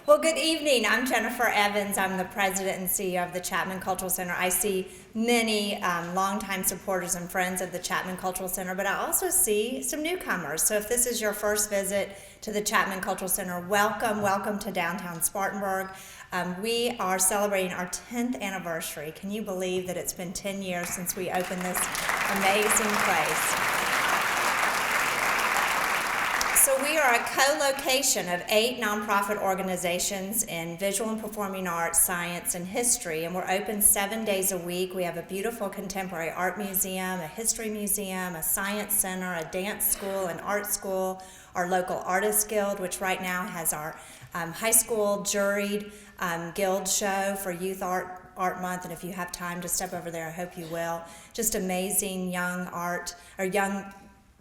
Well, good evening. I'm Jennifer Evans. I'm the president and CEO of the Chapman Cultural Center. I see many longtime supporters and friends of the Chapman Cultural Center, but I also see some newcomers. So if this is your first visit to the Chapman Cultural Center, welcome to downtown Spartanburg. We are celebrating our 10th anniversary. Can you believe that it's been 10 years since we opened this amazing place? So we are a co-location of 8 nonprofit organizations in visual and performing arts, science, and history, and we're open 7 days a week. We have a beautiful contemporary art museum, a history museum, a science center, a dance school, an art school, our local artists guild, which right now has our high school juried guild show for Youth Art Month, and if you have time to step over there, I hope you will. Just amazing young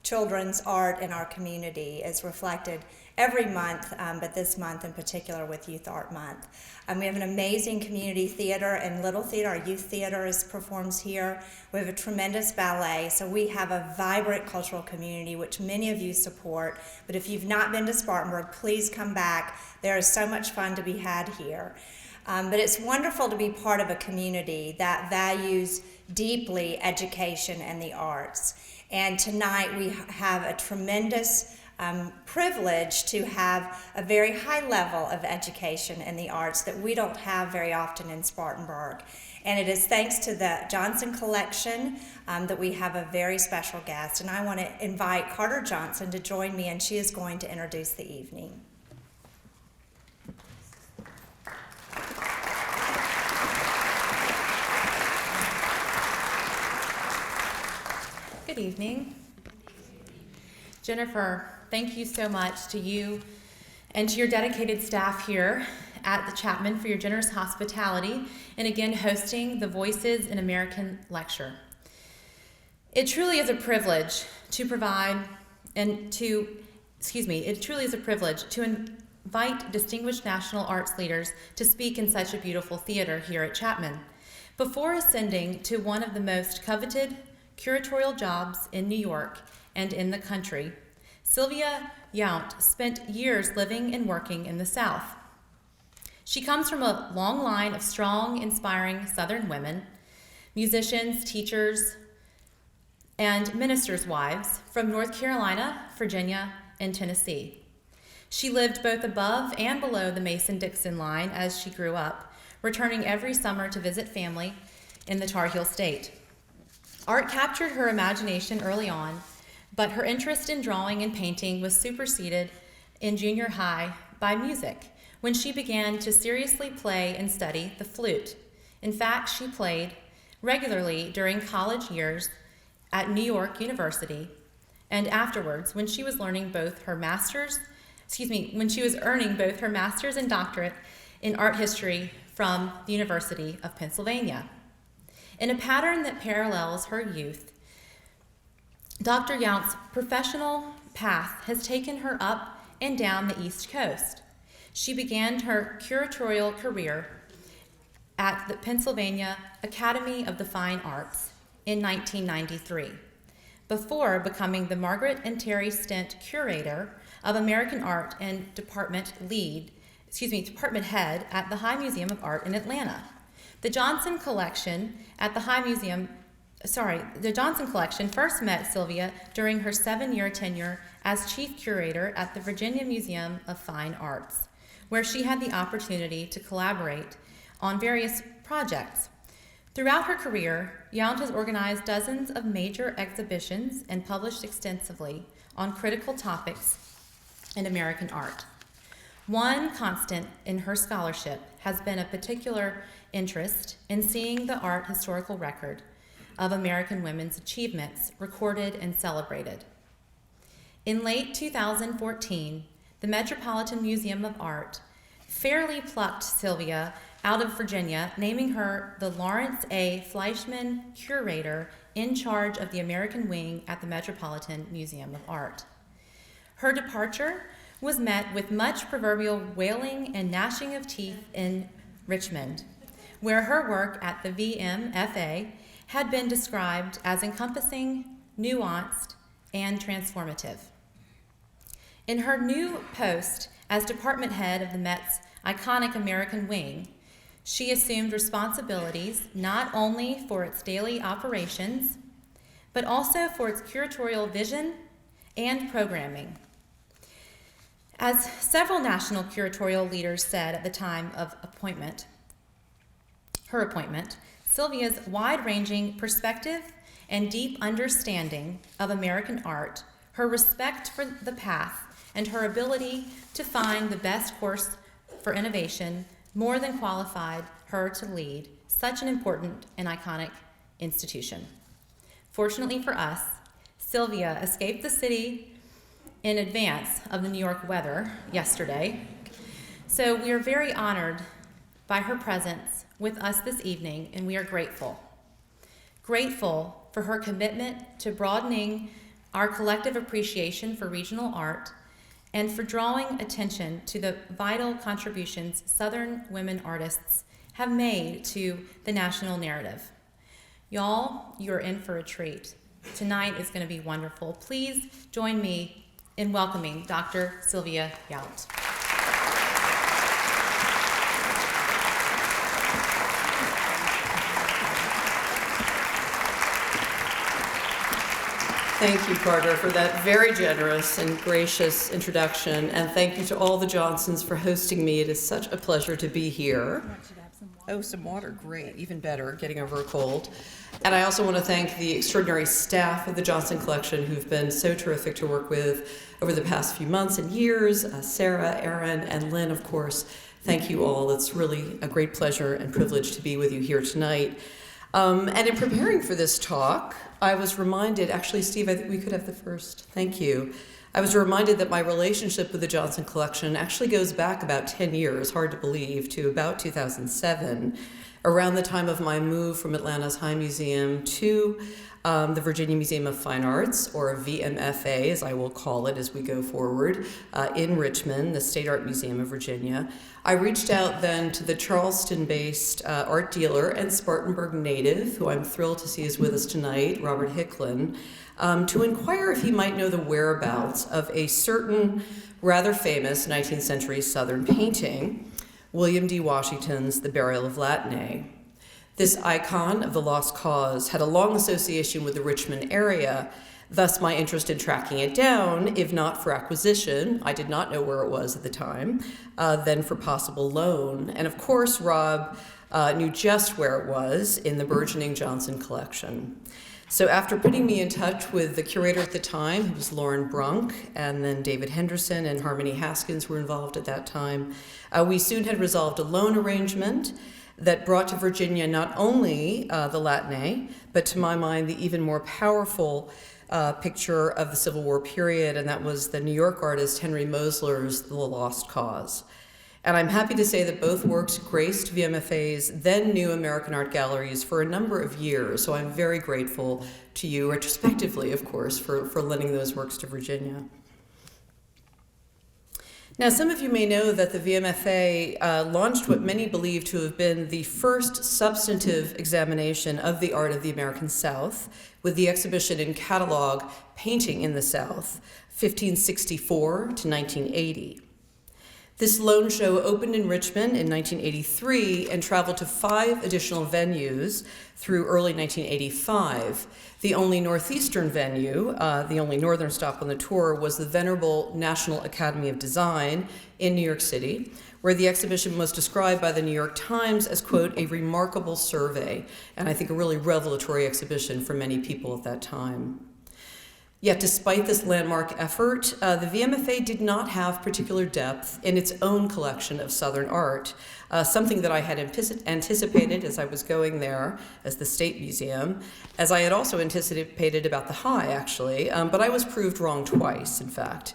children's art in our community is reflected every month, but this month in particular with Youth Art Month. We have an amazing community theater and Little Theater. Our youth theater performs here. We have a tremendous ballet, so we have a vibrant cultural community, which many of you support. But if you've not been to Spartanburg, please come back. There is so much fun to be had here. But it's wonderful to be part of a community that values deeply education and the arts. And tonight we have a tremendous privilege to have a very high level of education in the arts that we don't have very often in Spartanburg. And it is thanks to the Johnston Collection that we have a very special guest. And I want to invite Carter Johnson to join me, and she is going to introduce the evening. Good evening. Jennifer, thank you so much to you and to your dedicated staff here at the Chapman for your generous hospitality and again hosting the Voices in American lecture. It truly is a privilege to invite distinguished national arts leaders to speak in such a beautiful theater here at Chapman. Before ascending to one of the most coveted curatorial jobs in New York and in the country, Sylvia Yount spent years living and working in the South. She comes from a long line of strong, inspiring Southern women, musicians, teachers, and ministers' wives from North Carolina, Virginia, and Tennessee. She lived both above and below the Mason-Dixon line as she grew up, returning every summer to visit family in the Tar Heel State. Art captured her imagination early on, but her interest in drawing and painting was superseded in junior high by music, when she began to seriously play and study the flute. In fact, she played regularly during college years at New York University, and afterwards, when she was earning both her master's and doctorate in art history from the University of Pennsylvania. In a pattern that parallels her youth, Dr. Yount's professional path has taken her up and down the East Coast. She began her curatorial career at the Pennsylvania Academy of the Fine Arts in 1993, before becoming the Margaret and Terry Stent Curator of American Art and department head at the Hyde Museum of Art in Atlanta. The Johnston Collection first met Sylvia during her 7-year tenure as chief curator at the Virginia Museum of Fine Arts, where she had the opportunity to collaborate on various projects. Throughout her career, Yount has organized dozens of major exhibitions and published extensively on critical topics in American art. One constant in her scholarship has been a particular interest in seeing the art historical record of American women's achievements recorded and celebrated. In late 2014, the Metropolitan Museum of Art fairly plucked Sylvia out of Virginia, naming her the Lawrence A. Fleischman Curator in charge of the American wing at the Metropolitan Museum of Art. Her departure was met with much proverbial wailing and gnashing of teeth in Richmond, where her work at the VMFA had been described as encompassing, nuanced, and transformative. In her new post as department head of the Met's iconic American wing, she assumed responsibilities not only for its daily operations, but also for its curatorial vision and programming. As several national curatorial leaders said at the time of her appointment, Sylvia's wide-ranging perspective and deep understanding of American art, her respect for the path, and her ability to find the best course for innovation more than qualified her to lead such an important and iconic institution. Fortunately for us, Sylvia escaped the city in advance of the New York weather yesterday, so we are very honored by her presence with us this evening, and we are grateful. Grateful for her commitment to broadening our collective appreciation for regional art and for drawing attention to the vital contributions Southern women artists have made to the national narrative. Y'all, you're in for a treat. Tonight is going to be wonderful. Please join me in welcoming Dr. Sylvia Yount. Thank you, Carter, for that very generous and gracious introduction, and thank you to all the Johnstons for hosting me. It is such a pleasure to be here. Oh, some water, great, even better, getting over a cold. And I also want to thank the extraordinary staff of the Johnston Collection who've been so terrific to work with over the past few months and years. Sarah, Erin, and Lynn, of course. Thank you all. It's really a great pleasure and privilege to be with you here tonight. And in preparing for this talk, I was reminded, actually, Steve, I think we could have the first. Thank you. I was reminded that my relationship with the Johnston Collection actually goes back about 10 years, hard to believe, to about 2007, around the time of my move from Atlanta's Hyde Museum to the Virginia Museum of Fine Arts, or VMFA, as I will call it as we go forward, in Richmond, the State Art Museum of Virginia. I reached out then to the Charleston-based art dealer and Spartanburg native, who I'm thrilled to see is with us tonight, Robert Hicklin, to inquire if he might know the whereabouts of a certain rather famous 19th century Southern painting, William D. Washington's The Burial of Latine. This icon of the lost cause had a long association with the Richmond area, thus my interest in tracking it down, if not for acquisition, I did not know where it was at the time, then for possible loan. And of course, Rob knew just where it was in the burgeoning Johnston collection. So after putting me in touch with the curator at the time, who was Lauren Brunk, and then David Henderson and Harmony Haskins were involved at that time, we soon had resolved a loan arrangement that brought to Virginia not only the Latine, but to my mind, the even more powerful picture of the Civil War period, and that was the New York artist Henry Mosler's The Lost Cause. And I'm happy to say that both works graced VMFA's then new American art galleries for a number of years, so I'm very grateful to you, retrospectively, of course, for lending those works to Virginia. Now, some of you may know that the VMFA launched what many believe to have been the first substantive examination of the art of the American South with the exhibition and catalog Painting in the South, 1564 to 1980. This loan show opened in Richmond in 1983 and traveled to 5 additional venues through early 1985. The only northeastern venue, the only northern stop on the tour, was the venerable National Academy of Design in New York City, where the exhibition was described by the New York Times as, quote, a remarkable survey, and I think a really revelatory exhibition for many people at that time. Yet despite this landmark effort, the VMFA did not have particular depth in its own collection of Southern art, something that I had anticipated as I was going there as the State Museum, as I had also anticipated about the High, actually, but I was proved wrong twice, in fact.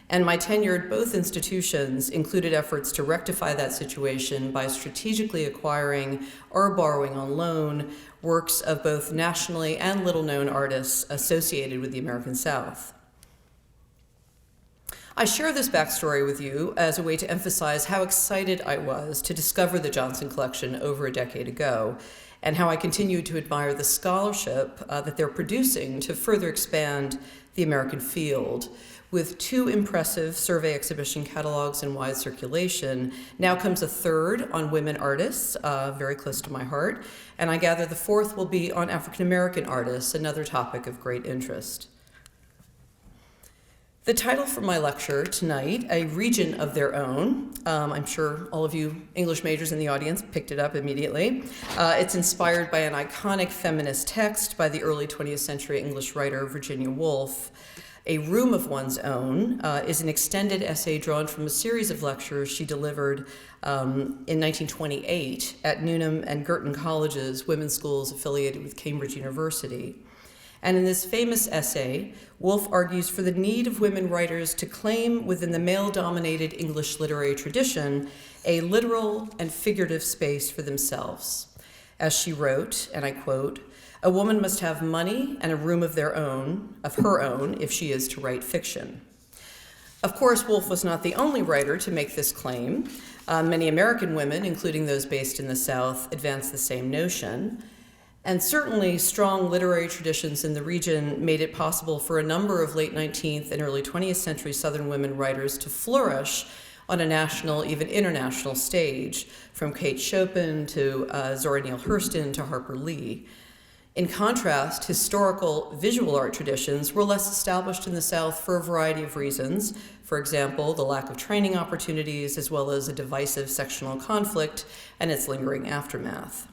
And my tenure at both institutions included efforts to rectify that situation by strategically acquiring or borrowing on loan works of both nationally and little-known artists associated with the American South. I share this backstory with you as a way to emphasize how excited I was to discover the Johnston Collection over a decade ago, and how I continue to admire the scholarship that they're producing to further expand the American field. With 2 impressive survey exhibition catalogs in wide circulation, now comes a 3rd on women artists, very close to my heart, and I gather the 4th will be on African American artists, another topic of great interest. The title for my lecture tonight, A Region of Their Own, I'm sure all of you English majors in the audience picked it up immediately. It's inspired by an iconic feminist text by the early 20th century English writer Virginia Woolf. A Room of One's Own is an extended essay drawn from a series of lectures she delivered in 1928 at Newnham and Girton Colleges, women's schools affiliated with Cambridge University. And in this famous essay, Woolf argues for the need of women writers to claim within the male-dominated English literary tradition a literal and figurative space for themselves. As she wrote, and I quote, "A woman must have money and a room of her own, if she is to write fiction." Of course, Woolf was not the only writer to make this claim. Many American women, including those based in the South, advanced the same notion. And certainly strong literary traditions in the region made it possible for a number of late 19th and early 20th century Southern women writers to flourish on a national, even international stage, from Kate Chopin to Zora Neale Hurston to Harper Lee. In contrast, historical visual art traditions were less established in the South for a variety of reasons. For example, the lack of training opportunities, as well as a divisive sectional conflict and its lingering aftermath.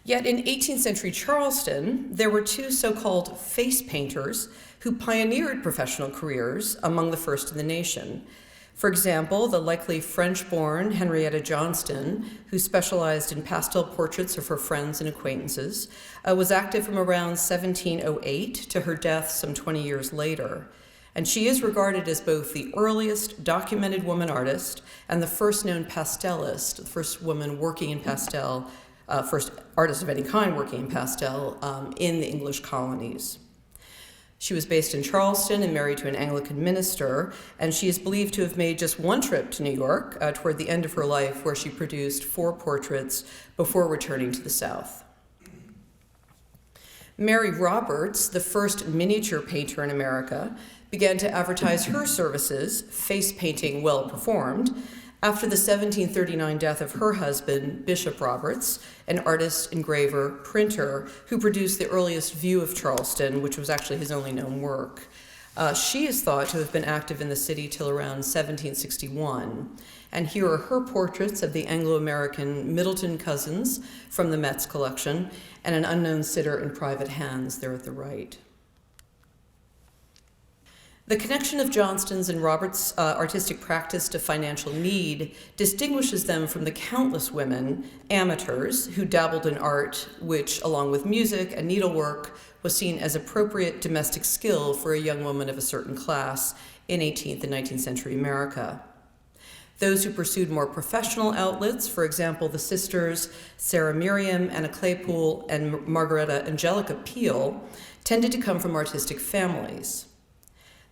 Yet in 18th century Charleston, there were 2 so-called face painters who pioneered professional careers, among the first in the nation. For example, the likely French-born Henrietta Johnston, who specialized in pastel portraits of her friends and acquaintances, was active from around 1708 to her death some 20 years later. And she is regarded as both the earliest documented woman artist and the first known pastelist, the first woman working in pastel, first artist of any kind working in pastel in the English colonies. She was based in Charleston and married to an Anglican minister, and she is believed to have made just 1 trip to New York toward the end of her life, where she produced 4 portraits before returning to the South. Mary Roberts, the first miniature painter in America, began to advertise her services, face painting well performed, after the 1739 death of her husband, Bishop Roberts, an artist, engraver, printer, who produced the earliest view of Charleston, which was actually his only known work. She is thought to have been active in the city till around 1761. And here are her portraits of the Anglo-American Middleton cousins from the Met's collection, and an unknown sitter in private hands there at the right. The connection of Johnston's and Roberts' artistic practice to financial need distinguishes them from the countless women, amateurs, who dabbled in art, which, along with music and needlework, was seen as appropriate domestic skill for a young woman of a certain class in 18th and 19th century America. Those who pursued more professional outlets, for example, the sisters Sarah Miriam, Anna Claypool, and Margaretta Angelica Peale, tended to come from artistic families.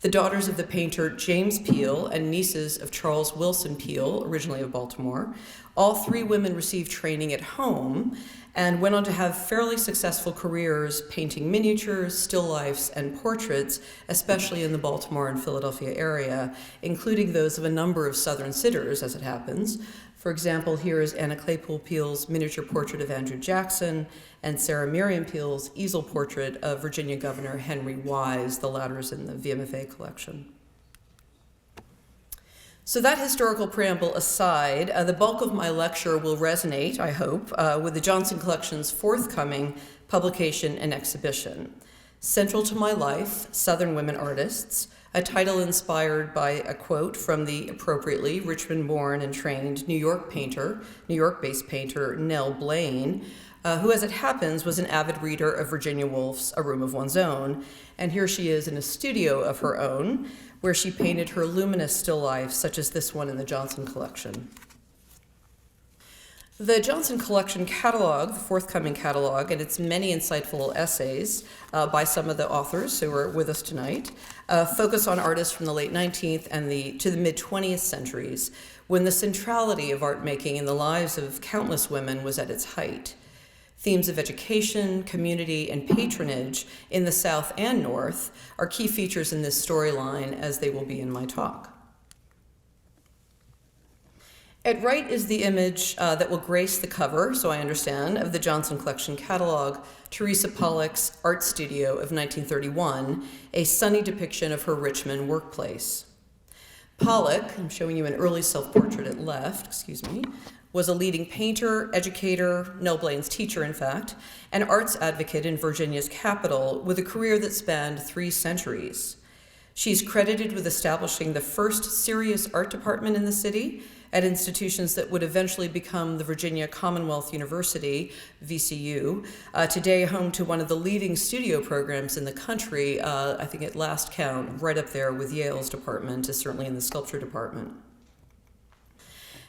The daughters of the painter James Peale and nieces of Charles Wilson Peale, originally of Baltimore, all 3 women received training at home and went on to have fairly successful careers painting miniatures, still lifes, and portraits, especially in the Baltimore and Philadelphia area, including those of a number of Southern sitters, as it happens. For example, here is Anna Claypool Peale's miniature portrait of Andrew Jackson and Sarah Miriam Peale's easel portrait of Virginia Governor Henry Wise. The latter is in the VMFA collection. So that historical preamble aside, the bulk of my lecture will resonate, I hope, with the Johnston Collection's forthcoming publication and exhibition. Central to My Life, Southern Women Artists, a title inspired by a quote from the appropriately Richmond-born and trained New York-based painter Nell Blaine, who, as it happens, was an avid reader of Virginia Woolf's A Room of One's Own. And here she is in a studio of her own, where she painted her luminous still lifes, such as this one in the Johnston Collection. The Johnston Collection catalog, the forthcoming catalog, and its many insightful essays by some of the authors who are with us tonight, focus on artists from the late 19th and to the mid-20th centuries, when the centrality of art making in the lives of countless women was at its height. Themes of education, community, and patronage in the South and North are key features in this storyline, as they will be in my talk. At right is the image that will grace the cover, so I understand, of the Johnston Collection catalog, Theresa Pollux Art Studio of 1931, a sunny depiction of her Richmond workplace. Pollux, I'm showing you an early self-portrait at left, was a leading painter, educator, Nell Blaine's teacher, in fact, and arts advocate in Virginia's capital with a career that spanned 3 centuries. She's credited with establishing the first serious art department in the city at institutions that would eventually become the Virginia Commonwealth University, VCU, today home to one of the leading studio programs in the country, I think at last count, right up there with Yale's department, is certainly in the sculpture department.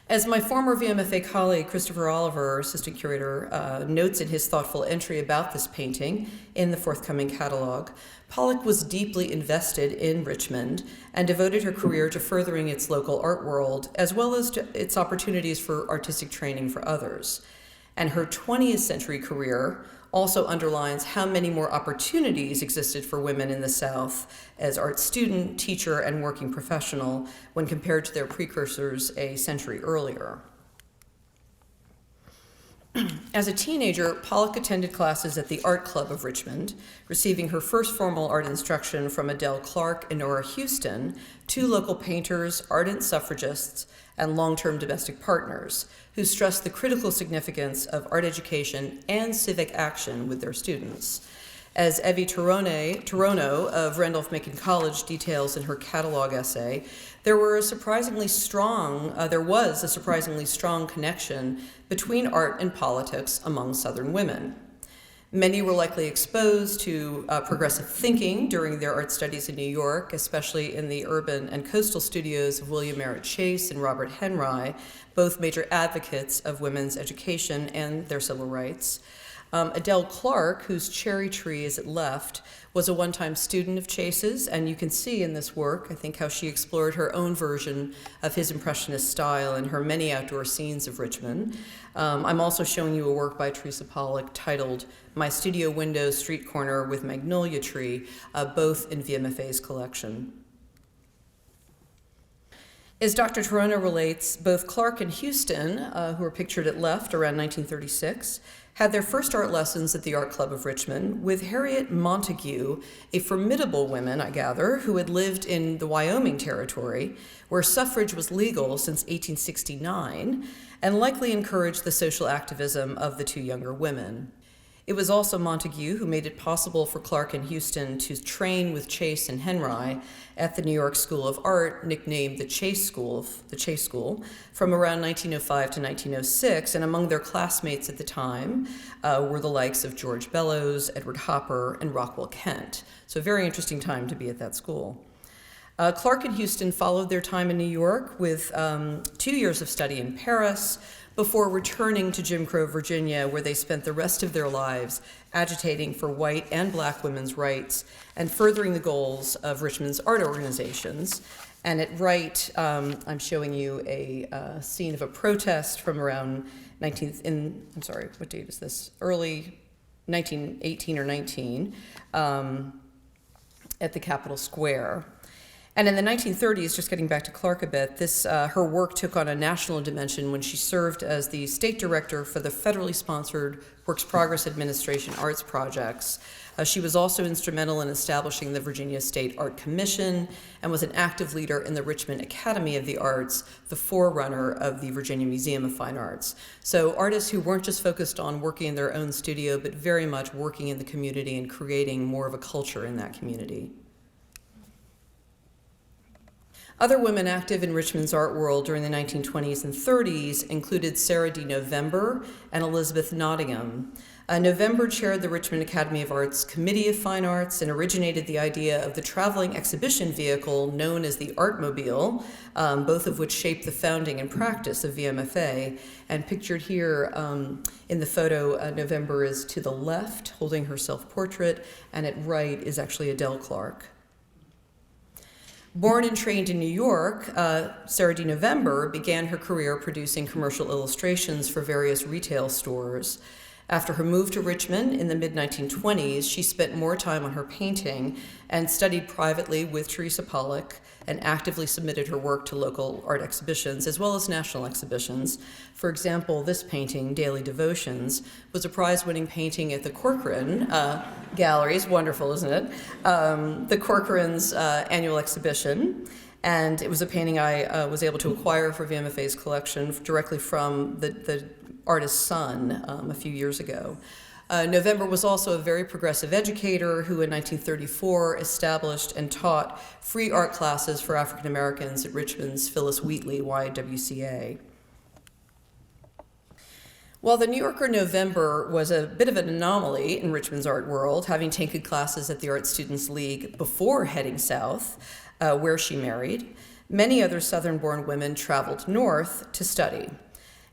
As my former VMFA colleague, Christopher Oliver, assistant curator, notes in his thoughtful entry about this painting in the forthcoming catalog, Pollux was deeply invested in Richmond and devoted her career to furthering its local art world, as well as to its opportunities for artistic training for others. And her 20th century career also underlines how many more opportunities existed for women in the South as art student, teacher, and working professional when compared to their precursors a century earlier. As a teenager, Pollux attended classes at the Art Club of Richmond, receiving her first formal art instruction from Adele Clarke and Nora Houston, 2 local painters, ardent suffragists, and long-term domestic partners, who stressed the critical significance of art education and civic action with their students. As Evie Torono of Randolph-Macon College details in her catalog essay, there was a surprisingly strong connection between art and politics among Southern women. Many were likely exposed to progressive thinking during their art studies in New York, especially in the urban and coastal studios of William Merritt Chase and Robert Henry, both major advocates of women's education and their civil rights. Adele Clarke, whose cherry tree is at left, was a one-time student of Chase's, and you can see in this work, I think, how she explored her own version of his impressionist style in her many outdoor scenes of Richmond. I'm also showing you a work by Theresa Pollux titled My Studio Window Street Corner with Magnolia Tree, both in VMFA's collection. As Dr. Torono relates, both Clarke and Houston, who are pictured at left around 1936, had their first art lessons at the Art Club of Richmond with Harriet Montague, a formidable woman, I gather, who had lived in the Wyoming Territory, where suffrage was legal since 1869, and likely encouraged the social activism of the 2 younger women. It was also Montague who made it possible for Clarke and Houston to train with Chase and Henry at the New York School of Art, nicknamed the Chase School, from around 1905 to 1906, and among their classmates at the time were the likes of George Bellows, Edward Hopper, and Rockwell Kent. So a very interesting time to be at that school. Clarke and Houston followed their time in New York with 2 years of study in Paris, before returning to Jim Crow, Virginia, where they spent the rest of their lives agitating for white and black women's rights and furthering the goals of Richmond's art organizations. And at right, I'm showing you a scene of a protest from around early 1918 or 19, at the Capitol Square. And in the 1930s, just getting back to Clarke a bit, her work took on a national dimension when she served as the state director for the federally sponsored Works Progress Administration arts projects. She was also instrumental in establishing the Virginia State Art Commission and was an active leader in the Richmond Academy of the Arts, the forerunner of the Virginia Museum of Fine Arts. So artists who weren't just focused on working in their own studio, but very much working in the community and creating more of a culture in that community. Other women active in Richmond's art world during the 1920s and 30s included Sarah D. November and Elizabeth Nottingham. November chaired the Richmond Academy of Arts Committee of Fine Arts and originated the idea of the traveling exhibition vehicle known as the Artmobile, both of which shaped the founding and practice of VMFA. And pictured here in the photo, November is to the left, holding her self-portrait, and at right is actually Adele Clarke. Born and trained in New York, Sarah D. November began her career producing commercial illustrations for various retail stores. After her move to Richmond in the mid-1920s, she spent more time on her painting and studied privately with Theresa Pollux and actively submitted her work to local art exhibitions as well as national exhibitions. For example, this painting, Daily Devotions, was a prize-winning painting at the Corcoran Galleries. Wonderful, isn't it? The Corcoran's annual exhibition. And it was a painting I was able to acquire for VMFA's collection directly from the artist's son a few years ago. November was also a very progressive educator who in 1934 established and taught free art classes for African Americans at Richmond's Phyllis Wheatley YWCA. While the New Yorker November was a bit of an anomaly in Richmond's art world, having taken classes at the Art Students League before heading south, where she married, many other Southern-born women traveled north to study.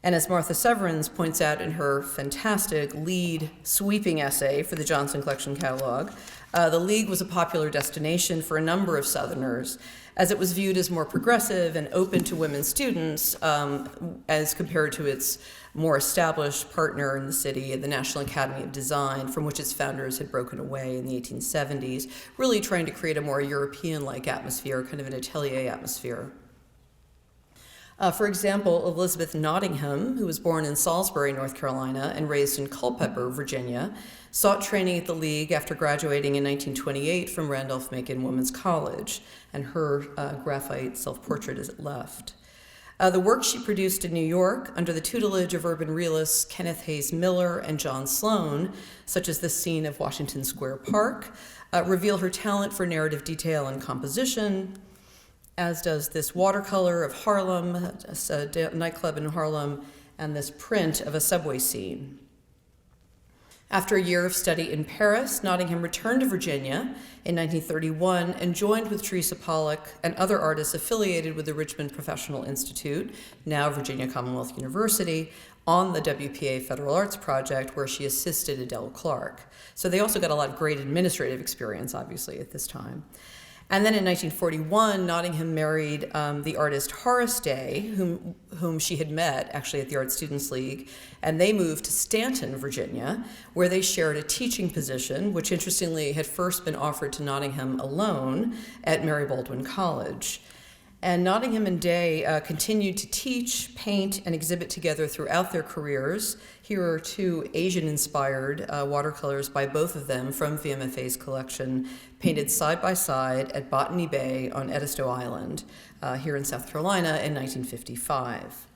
And as Martha Severance points out in her fantastic lead sweeping essay for the Johnston Collection Catalog, the League was a popular destination for a number of Southerners, as it was viewed as more progressive and open to women students as compared to its more established partner in the city, the National Academy of Design, from which its founders had broken away in the 1870s, really trying to create a more European-like atmosphere, kind of an atelier atmosphere. For example, Elizabeth Nottingham, who was born in Salisbury, North Carolina, and raised in Culpeper, Virginia, sought training at the League after graduating in 1928 from Randolph-Macon Women's College, and her graphite self-portrait is left. The work she produced in New York under the tutelage of urban realists Kenneth Hayes Miller and John Sloan, such as this scene of Washington Square Park, reveal her talent for narrative detail and composition, as does this watercolor of Harlem, a nightclub in Harlem, and this print of a subway scene. After a year of study in Paris, Nottingham returned to Virginia in 1931 and joined with Theresa Pollux and other artists affiliated with the Richmond Professional Institute, now Virginia Commonwealth University, on the WPA Federal Arts Project, where she assisted Adele Clarke. So they also got a lot of great administrative experience, obviously, at this time. And then in 1941, Nottingham married the artist Horace Day, whom she had met actually at the Art Students League, and they moved to Stanton, Virginia, where they shared a teaching position, which interestingly had first been offered to Nottingham alone at Mary Baldwin College. And Nottingham and Day continued to teach, paint, and exhibit together throughout their careers. Here are two Asian-inspired watercolors by both of them from VMFA's collection, painted side by side at Botany Bay on Edisto Island, here in South Carolina in 1955.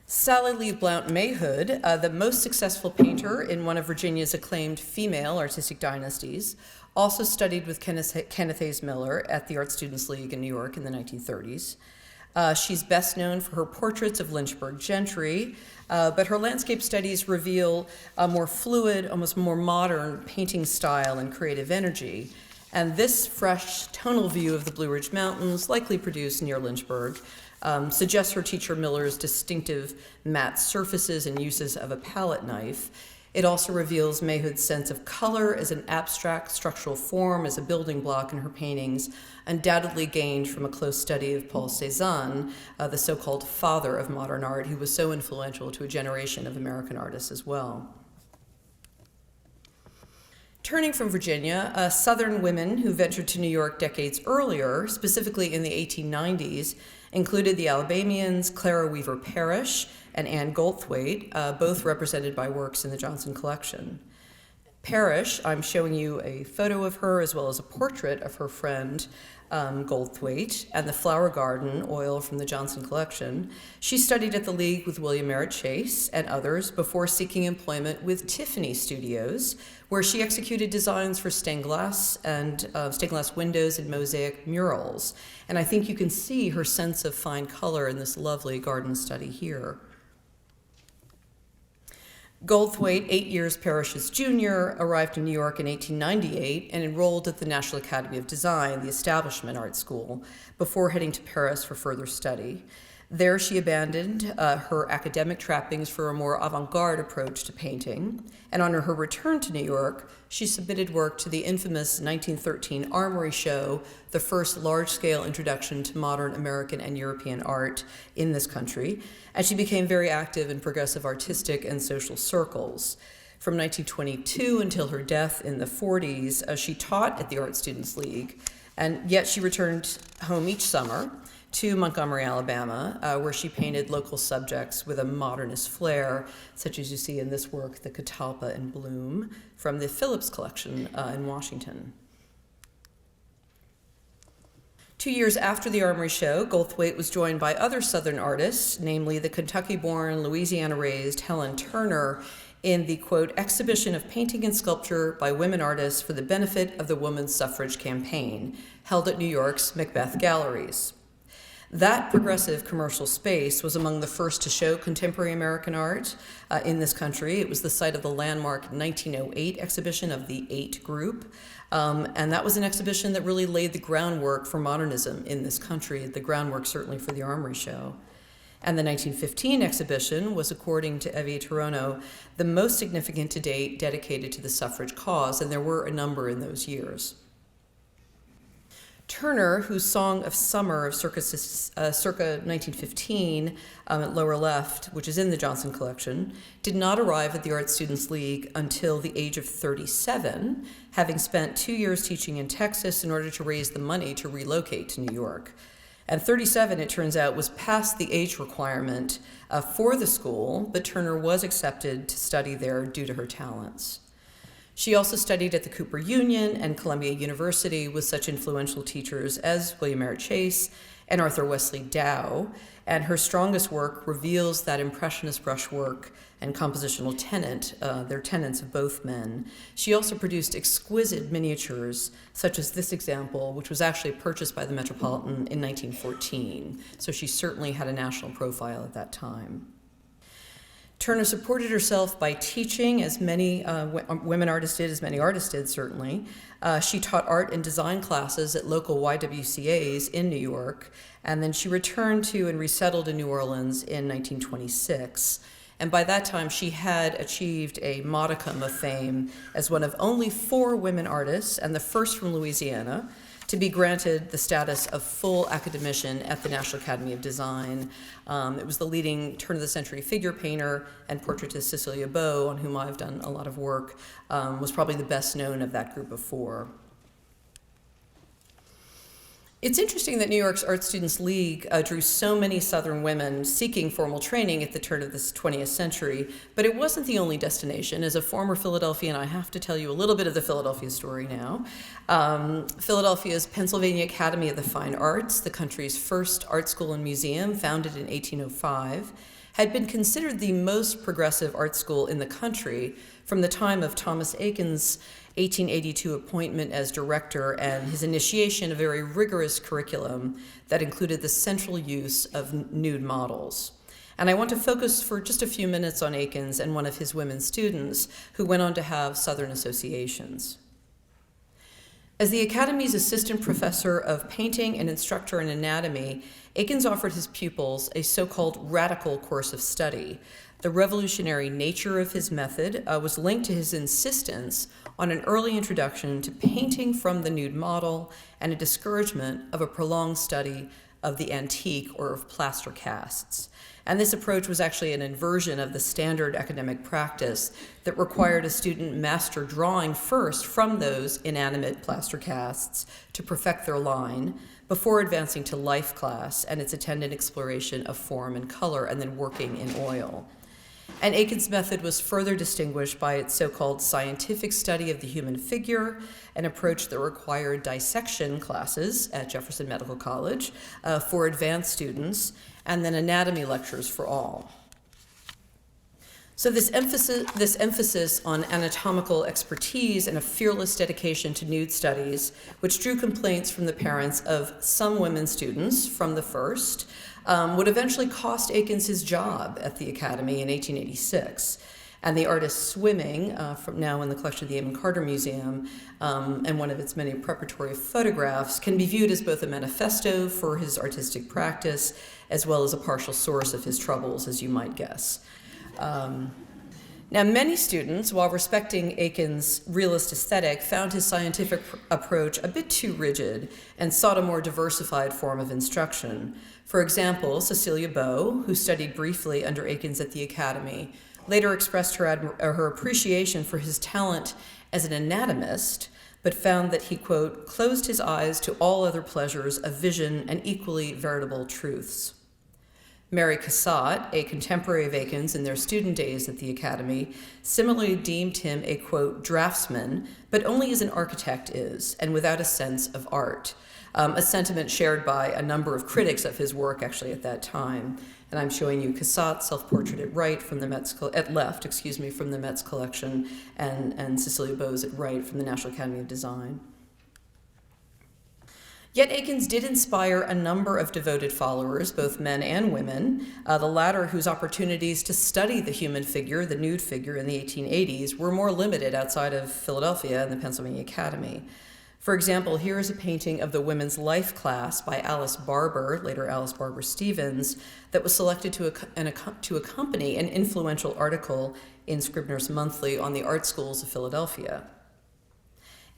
Sally Lee Blount Mayhood, the most successful painter in one of Virginia's acclaimed female artistic dynasties, also studied with Kenneth Hayes Miller at the Art Students League in New York in the 1930s. She's best known for her portraits of Lynchburg gentry, but her landscape studies reveal a more fluid, almost more modern painting style and creative energy. And this fresh tonal view of the Blue Ridge Mountains, likely produced near Lynchburg, suggests her teacher Miller's distinctive matte surfaces and uses of a palette knife. It also reveals Mayhood's sense of color as an abstract structural form, as a building block in her paintings, undoubtedly gained from a close study of Paul Cézanne, the so-called father of modern art, who was so influential to a generation of American artists as well. Turning from Virginia, Southern women who ventured to New York decades earlier, specifically in the 1890s, included the Alabamians, Clara Weaver Parish, and Anne Goldthwait, both represented by works in the Johnston collection. Parish, I'm showing you a photo of her as well as a portrait of her friend Goldthwait, and the Flower Garden oil from the Johnston collection. She studied at the League with William Merritt Chase and others before seeking employment with Tiffany Studios, where she executed designs for stained glass windows and mosaic murals. And I think you can see her sense of fine color in this lovely garden study here. Goldthwait, 8 years Parish's junior, arrived in New York in 1898 and enrolled at the National Academy of Design, the establishment art school, before heading to Paris for further study. There she abandoned her academic trappings for a more avant-garde approach to painting, and on her return to New York, she submitted work to the infamous 1913 Armory Show, the first large-scale introduction to modern American and European art in this country, and she became very active in progressive artistic and social circles. From 1922 until her death in the 40s, she taught at the Art Students League, and yet she returned home each summer to Montgomery, Alabama, where she painted local subjects with a modernist flair, such as you see in this work, The Catalpa in Bloom, from the Phillips collection in Washington. 2 years after the Armory Show, Goldthwait was joined by other Southern artists, namely the Kentucky-born, Louisiana-raised Helen Turner, in the, quote, exhibition of painting and sculpture by women artists for the benefit of the women's suffrage campaign, held at New York's Macbeth Galleries. That progressive commercial space was among the first to show contemporary American art in this country. It was the site of the landmark 1908 exhibition of the 8 group, and that was an exhibition that really laid the groundwork for modernism in this country, the groundwork certainly for the Armory Show. And the 1915 exhibition was, according to Evie Toronto, the most significant to date dedicated to the suffrage cause, and there were a number in those years. Turner, whose Song of Summer of circa 1915, at lower left, which is in the Johnston collection, did not arrive at the Art Students League until the age of 37, having spent 2 years teaching in Texas in order to raise the money to relocate to New York. And 37, it turns out, was past the age requirement for the school, but Turner was accepted to study there due to her talents. She also studied at the Cooper Union and Columbia University with such influential teachers as William Merritt Chase and Arthur Wesley Dow, and her strongest work reveals that impressionist brushwork and compositional tenet, they're tenets of both men. She also produced exquisite miniatures, such as this example, which was actually purchased by the Metropolitan in 1914, so she certainly had a national profile at that time. Turner supported herself by teaching, as many women artists did, as many artists did, certainly. She taught art and design classes at local YWCAs in New York, and then she returned to and resettled in New Orleans in 1926. And by that time, she had achieved a modicum of fame as one of only 4 women artists, and the first from Louisiana, to be granted the status of full academician at the National Academy of Design. It was the leading turn-of-the-century figure painter and portraitist Cecilia Beaux, on whom I've done a lot of work, was probably the best known of that group of 4. It's interesting that New York's Art Students League drew so many Southern women seeking formal training at the turn of the 20th century, but it wasn't the only destination. As a former Philadelphian, I have to tell you a little bit of the Philadelphia story now. Philadelphia's Pennsylvania Academy of the Fine Arts, the country's first art school and museum, founded in 1805, had been considered the most progressive art school in the country from the time of Thomas Aiken's 1882 appointment as director and his initiation of a very rigorous curriculum that included the central use of nude models. And I want to focus for just a few minutes on Aikens and one of his women students who went on to have Southern associations. As the Academy's assistant professor of painting and instructor in anatomy, Aikens offered his pupils a so-called radical course of study. The revolutionary nature of his method was linked to his insistence on an early introduction to painting from the nude model and a discouragement of a prolonged study of the antique or of plaster casts. And this approach was actually an inversion of the standard academic practice that required a student master drawing first from those inanimate plaster casts to perfect their line before advancing to life class and its attendant exploration of form and color and then working in oil. And Aikens' method was further distinguished by its so-called scientific study of the human figure, an approach that required dissection classes at Jefferson Medical College for advanced students, and then anatomy lectures for all. So this emphasis on anatomical expertise and a fearless dedication to nude studies, which drew complaints from the parents of some women students from the first, would eventually cost Aikens his job at the Academy in 1886. And the artist Swimming, from now in the collection of the Amon Carter Museum, and one of its many preparatory photographs, can be viewed as both a manifesto for his artistic practice as well as a partial source of his troubles, as you might guess. Now, many students, while respecting Aiken's realist aesthetic, found his scientific approach a bit too rigid and sought a more diversified form of instruction. For example, Cecilia Beaux, who studied briefly under Aikens at the Academy, later expressed her appreciation for his talent as an anatomist, but found that he, quote, closed his eyes to all other pleasures of vision and equally veritable truths. Mary Cassatt, a contemporary of Aikens in their student days at the Academy, similarly deemed him a, quote, draftsman, but only as an architect is, and without a sense of art, a sentiment shared by a number of critics of his work actually at that time. And I'm showing you Cassatt's self-portrait at right from the left, from the Met's collection, and Cecilia Beau's at right from the National Academy of Design. Yet Aikens did inspire a number of devoted followers, both men and women, the latter whose opportunities to study the human figure, the nude figure in the 1880s, were more limited outside of Philadelphia and the Pennsylvania Academy. For example, here is a painting of the Women's Life class by Alice Barber, later Alice Barber Stevens, that was selected to accompany an influential article in Scribner's Monthly on the art schools of Philadelphia.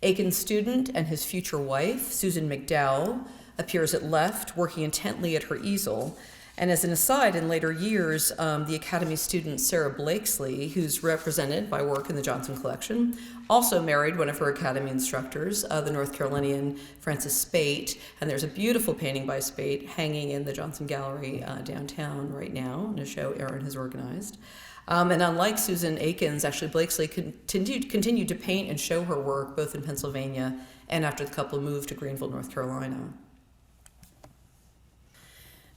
Aiken's student and his future wife, Susan McDowell, appears at left, working intently at her easel. And as an aside, in later years, the Academy student Sarah Blakesley, who's represented by work in the Johnston collection, also married one of her Academy instructors, the North Carolinian Frances Spate. And there's a beautiful painting by Spate hanging in the Johnston Gallery downtown right now, in a show Erin has organized. And unlike Susan Aikens, actually Blakesley continued to paint and show her work both in Pennsylvania and after the couple moved to Greenville, North Carolina.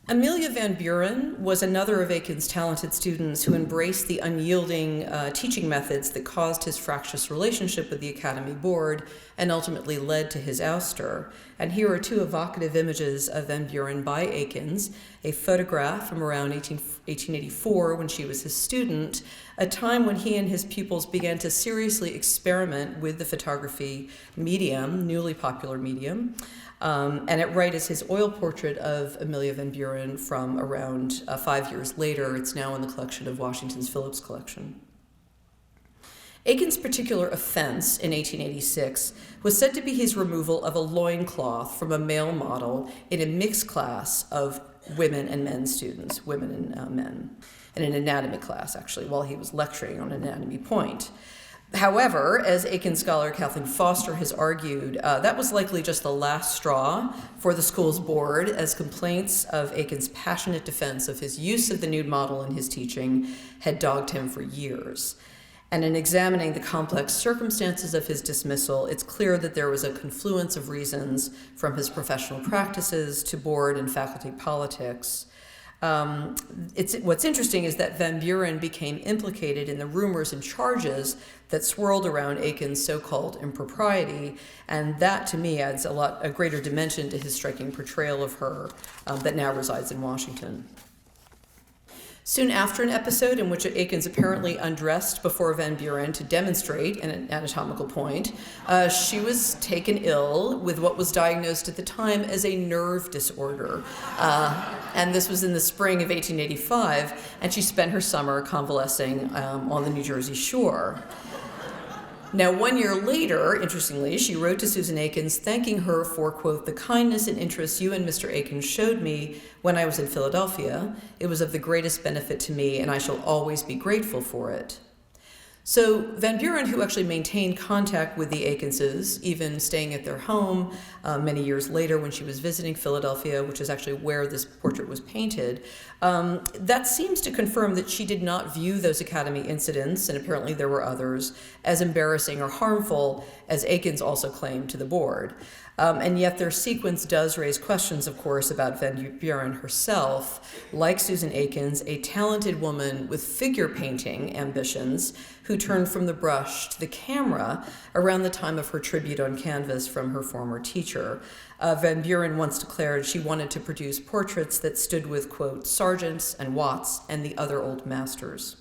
Amelia Van Buren was another of Aiken's talented students who embraced the unyielding teaching methods that caused his fractious relationship with the Academy Board and ultimately led to his ouster. And here are two evocative images of Van Buren by Aikens, a photograph from around 1884 when she was his student, a time when he and his pupils began to seriously experiment with the photography medium, newly popular medium. And at right is his oil portrait of Amelia Van Buren from around 5 years later. It's now in the collection of Washington's Phillips collection. Aiken's particular offense in 1886 was said to be his removal of a loincloth from a male model in a mixed class of women and men students, women and men, in an anatomy class, actually, while he was lecturing on Anatomy Point. However, as Aiken scholar Kathleen Foster has argued, that was likely just the last straw for the school's board, as complaints of Aiken's passionate defense of his use of the nude model in his teaching had dogged him for years. And in examining the complex circumstances of his dismissal, it's clear that there was a confluence of reasons from his professional practices to board and faculty politics. What's interesting is that Van Buren became implicated in the rumors and charges that swirled around Aiken's so-called impropriety, and that, to me, adds a greater dimension to his striking portrayal of her that now resides in Washington. Soon after an episode in which Aikens apparently undressed before Van Buren to demonstrate an anatomical point, she was taken ill with what was diagnosed at the time as a nerve disorder. And this was in the spring of 1885, and she spent her summer convalescing on the New Jersey shore. Now, 1 year later, interestingly, she wrote to Susan Aikens thanking her for, quote, the kindness and interest you and Mr. Aikens showed me when I was in Philadelphia. It was of the greatest benefit to me, and I shall always be grateful for it. So Van Buren, who actually maintained contact with the Aikenses, even staying at their home many years later when she was visiting Philadelphia, which is actually where this portrait was painted, that seems to confirm that she did not view those Academy incidents, and apparently there were others, as embarrassing or harmful, as Aikens also claimed to the board. And yet their sequence does raise questions, of course, about Van Buren herself, like Susan Aikens, a talented woman with figure painting ambitions who turned from the brush to the camera around the time of her tribute on canvas from her former teacher. Van Buren once declared she wanted to produce portraits that stood with, quote, sergeants and Watts and the other old masters.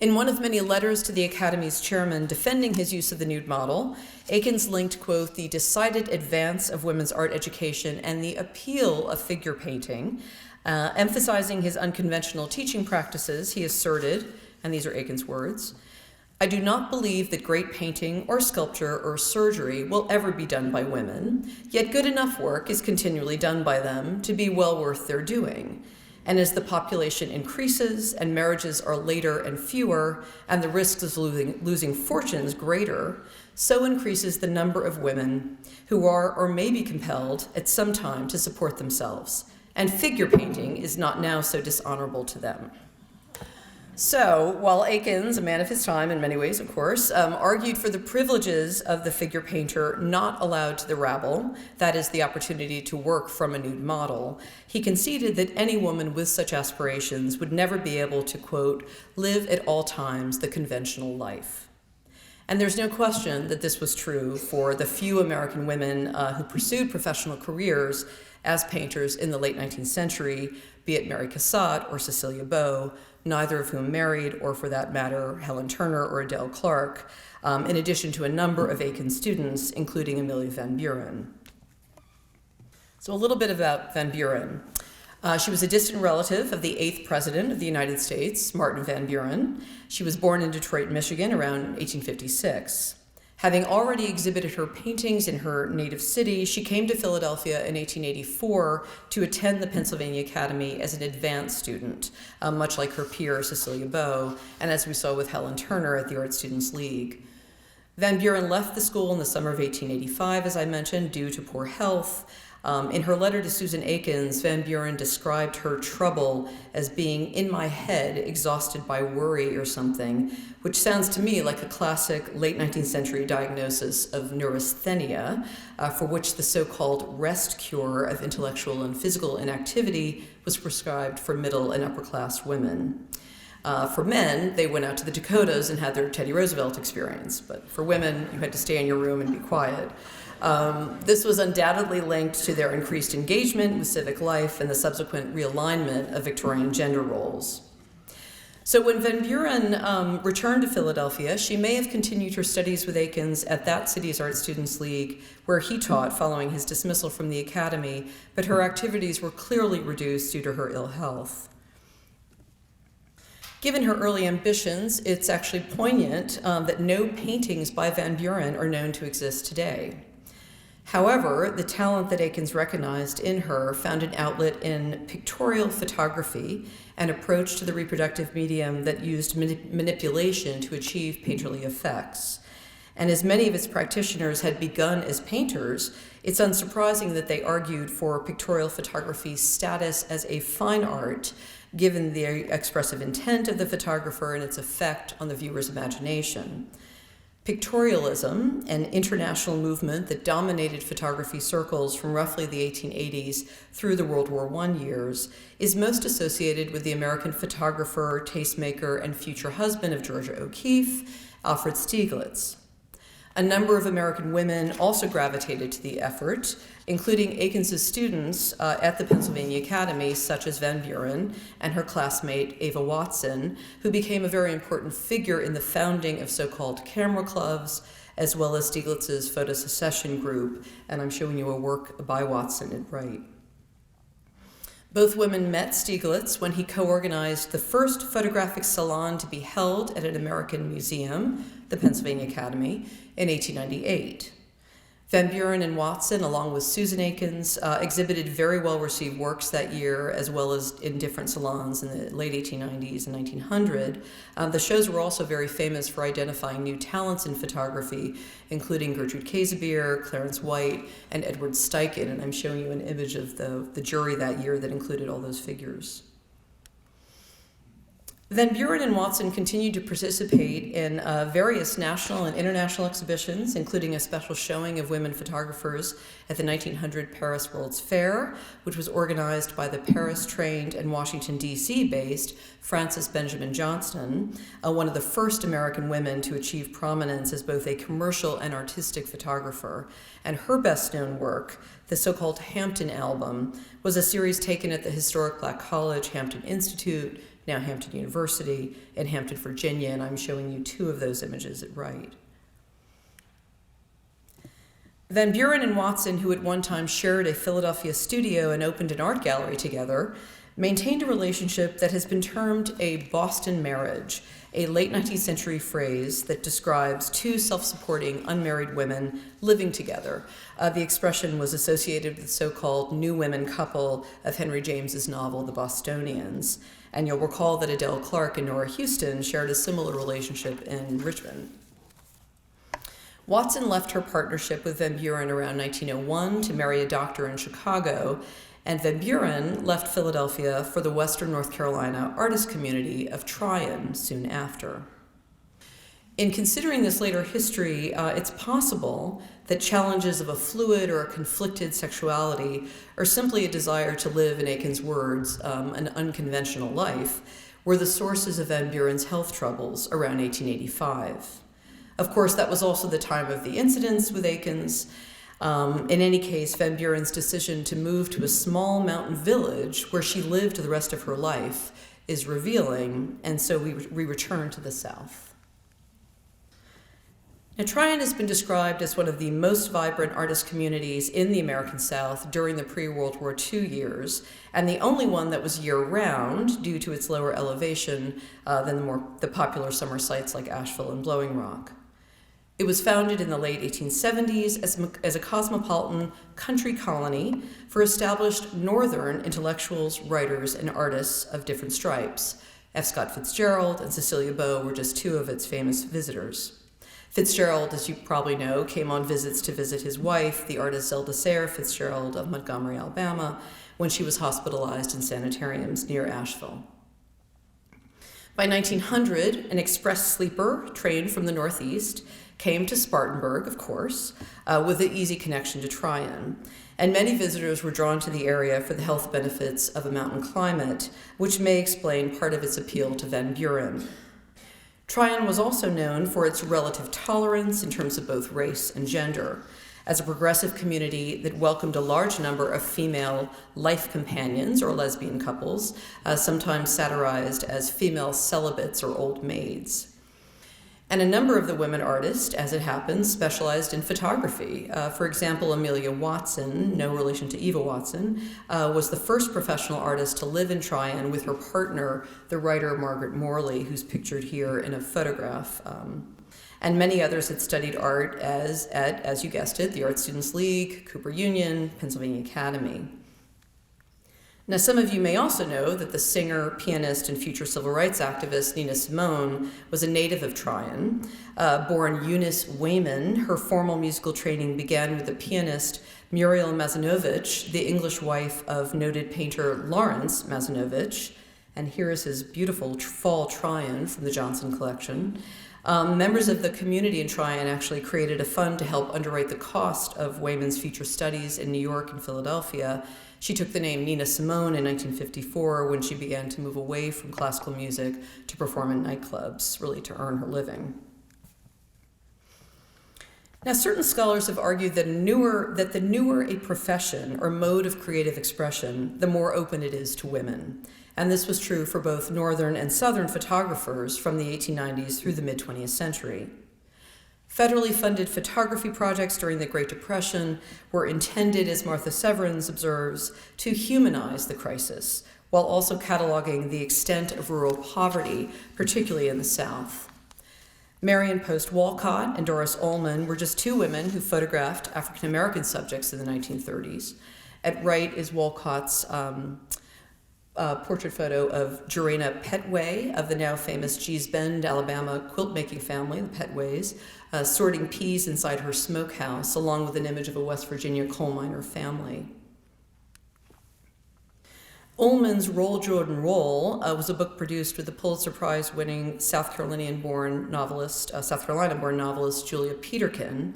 In one of many letters to the Academy's chairman defending his use of the nude model, Akins linked, quote, the decided advance of women's art education and the appeal of figure painting. Emphasizing his unconventional teaching practices, he asserted, and these are Akins' words, "I do not believe that great painting or sculpture or surgery will ever be done by women, yet good enough work is continually done by them to be well worth their doing. And as the population increases and marriages are later and fewer, and the risks of losing fortunes greater, so increases the number of women who are or may be compelled at some time to support themselves. And figure painting is not now so dishonorable to them." So, while Akins, a man of his time in many ways, of course, argued for the privileges of the figure painter not allowed to the rabble, that is, the opportunity to work from a nude model, he conceded that any woman with such aspirations would never be able to, quote, live at all times the conventional life. And there's no question that this was true for the few American women who pursued professional careers as painters in the late 19th century, be it Mary Cassatt or Cecilia Beaux, neither of whom married, or for that matter, Helen Turner or Adele Clarke, in addition to a number of Akins students, including Amelia Van Buren. So a little bit about Van Buren. She was a distant relative of the 8th President of the United States, Martin Van Buren. She was born in Detroit, Michigan, around 1856. Having already exhibited her paintings in her native city, she came to Philadelphia in 1884 to attend the Pennsylvania Academy as an advanced student, much like her peer Cecilia Beaux, and as we saw with Helen Turner at the Art Students League. Van Buren left the school in the summer of 1885, as I mentioned, due to poor health. In her letter to Susan Akins, Van Buren described her trouble as being in my head, exhausted by worry or something, which sounds to me like a classic late 19th century diagnosis of neurasthenia, for which the so-called rest cure of intellectual and physical inactivity was prescribed for middle and upper class women. For men, they went out to the Dakotas and had their Teddy Roosevelt experience, but for women, you had to stay in your room and be quiet. This was undoubtedly linked to their increased engagement with civic life and the subsequent realignment of Victorian gender roles. So when Van Buren returned to Philadelphia, she may have continued her studies with Akins at that city's Art Students League, where he taught following his dismissal from the academy, but her activities were clearly reduced due to her ill health. Given her early ambitions, it's actually poignant that no paintings by Van Buren are known to exist today. However, the talent that Akins recognized in her found an outlet in pictorial photography, an approach to the reproductive medium that used manipulation to achieve painterly effects. And as many of its practitioners had begun as painters, it's unsurprising that they argued for pictorial photography's status as a fine art, given the expressive intent of the photographer and its effect on the viewer's imagination. Pictorialism, an international movement that dominated photography circles from roughly the 1880s through the World War I years, is most associated with the American photographer, tastemaker, and future husband of Georgia O'Keeffe, Alfred Stieglitz. A number of American women also gravitated to the effort, including Akins' students at the Pennsylvania Academy, such as Van Buren and her classmate Eva Watson, who became a very important figure in the founding of so-called camera clubs, as well as Stieglitz's photosecession group, and I'm showing you a work by Watson at right. Both women met Stieglitz when he co-organized the first photographic salon to be held at an American museum, the Pennsylvania Academy, in 1898. Van Buren and Watson, along with Susan Akins, exhibited very well-received works that year, as well as in different salons in the late 1890s and 1900. The shows were also very famous for identifying new talents in photography, including Gertrude Casimir, Clarence White, and Edward Steichen, and I'm showing you an image of the jury that year that included all those figures. Van Buren and Watson continued to participate in various national and international exhibitions, including a special showing of women photographers at the 1900 Paris World's Fair, which was organized by the Paris-trained and Washington, D.C.-based Frances Benjamin Johnston, one of the first American women to achieve prominence as both a commercial and artistic photographer. And her best-known work, the so-called Hampton album, was a series taken at the historic Black College Hampton Institute, now Hampton University, in Hampton, Virginia, and I'm showing you two of those images at right. Van Buren and Watson, who at one time shared a Philadelphia studio and opened an art gallery together, maintained a relationship that has been termed a Boston marriage, a late 19th century phrase that describes two self-supporting unmarried women living together. The expression was associated with the so-called New Women couple of Henry James's novel, The Bostonians. And you'll recall that Adele Clarke and Nora Houston shared a similar relationship in Richmond. Watson left her partnership with Van Buren around 1901 to marry a doctor in Chicago, and Van Buren left Philadelphia for the Western North Carolina artist community of Tryon soon after. In considering this later history, it's possible that challenges of a fluid or a conflicted sexuality are simply a desire to live, in Aiken's words, an unconventional life, were the sources of Van Buren's health troubles around 1885. Of course, that was also the time of the incidents with Aiken's. In any case, Van Buren's decision to move to a small mountain village where she lived the rest of her life is revealing, and so we return to the South. Now, Tryon has been described as one of the most vibrant artist communities in the American South during the pre-World War II years, and the only one that was year-round due to its lower elevation than the popular summer sites like Asheville and Blowing Rock. It was founded in the late 1870s as a cosmopolitan country colony for established Northern intellectuals, writers, and artists of different stripes. F. Scott Fitzgerald and Cecilia Beaux were just two of its famous visitors. Fitzgerald, as you probably know, came on visits to visit his wife, the artist Zelda Sayre Fitzgerald of Montgomery, Alabama, when she was hospitalized in sanitariums near Asheville. By 1900, an express sleeper train from the Northeast came to Spartanburg, of course, with an easy connection to Tryon. And many visitors were drawn to the area for the health benefits of a mountain climate, which may explain part of its appeal to Van Buren. Tryon was also known for its relative tolerance in terms of both race and gender, as a progressive community that welcomed a large number of female life companions or lesbian couples, sometimes satirized as female celibates or old maids. And a number of the women artists, as it happens, specialized in photography. For example, Amelia Watson, no relation to Eva Watson, was the first professional artist to live in Tryon with her partner, the writer Margaret Morley, who's pictured here in a photograph. And many others had studied art as you guessed it, the Art Students League, Cooper Union, Pennsylvania Academy. Now, some of you may also know that the singer, pianist, and future civil rights activist Nina Simone was a native of Tryon. Born Eunice Wayman, her formal musical training began with the pianist Muriel Mazanovich, the English wife of noted painter Lawrence Mazanovich. And here is his beautiful fall Tryon from the Johnston collection. Members of the community in Tryon actually created a fund to help underwrite the cost of Wayman's future studies in New York and Philadelphia. She took the name Nina Simone in 1954 when she began to move away from classical music to perform in nightclubs, really to earn her living. Now, certain scholars have argued that the newer a profession or mode of creative expression, the more open it is to women. And this was true for both Northern and Southern photographers from the 1890s through the mid-20th century. Federally funded photography projects during the Great Depression were intended, as Martha Severins observes, to humanize the crisis, while also cataloging the extent of rural poverty, particularly in the South. Marion Post Walcott and Doris Ullman were just two women who photographed African-American subjects in the 1930s. At right is Walcott's portrait photo of Jurena Petway of the now famous Gee's Bend, Alabama quilt-making family, the Petways, sorting peas inside her smokehouse, along with an image of a West Virginia coal miner family. Ullman's Roll, Jordan, Roll was a book produced with the Pulitzer Prize-winning South Carolina-born novelist Julia Peterkin.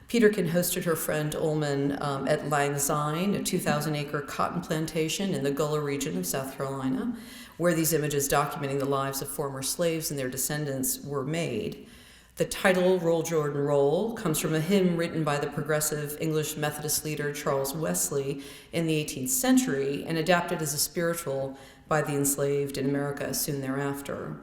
Peterkin hosted her friend Ullman at Lang Syne, a 2,000-acre cotton plantation in the Gullah region of South Carolina, where these images documenting the lives of former slaves and their descendants were made. The title, Roll Jordan Roll, comes from a hymn written by the progressive English Methodist leader Charles Wesley in the 18th century and adapted as a spiritual by the enslaved in America soon thereafter.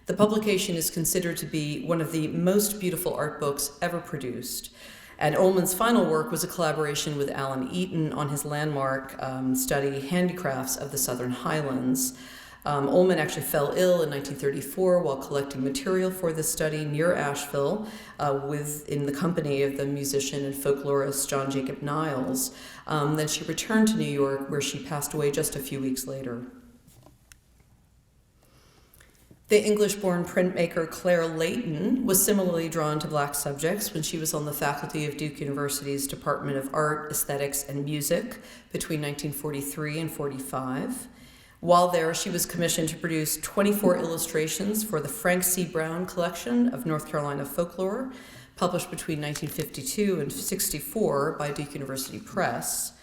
The publication is considered to be one of the most beautiful art books ever produced. And Ullman's final work was a collaboration with Alan Eaton on his landmark study, Handicrafts of the Southern Highlands. Ullman actually fell ill in 1934 while collecting material for this study near Asheville in the company of the musician and folklorist John Jacob Niles. Then she returned to New York, where she passed away just a few weeks later. The English-born printmaker Clair Leighton was similarly drawn to Black subjects when she was on the faculty of Duke University's Department of Art, Aesthetics, and Music between 1943 and 45. While there, she was commissioned to produce 24 illustrations for the Frank C. Brown collection of North Carolina folklore, published between 1952 and 64 by Duke University Press.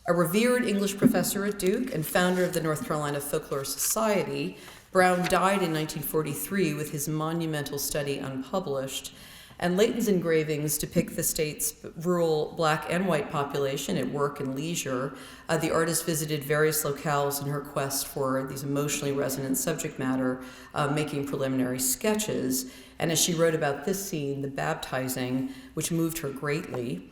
A revered English professor at Duke and founder of the North Carolina Folklore Society, Brown died in 1943 with his monumental study unpublished, and Leighton's engravings depict the state's rural Black and white population at work and leisure. The artist visited various locales in her quest for these emotionally resonant subject matter, making preliminary sketches. And as she wrote about this scene, the baptizing, which moved her greatly,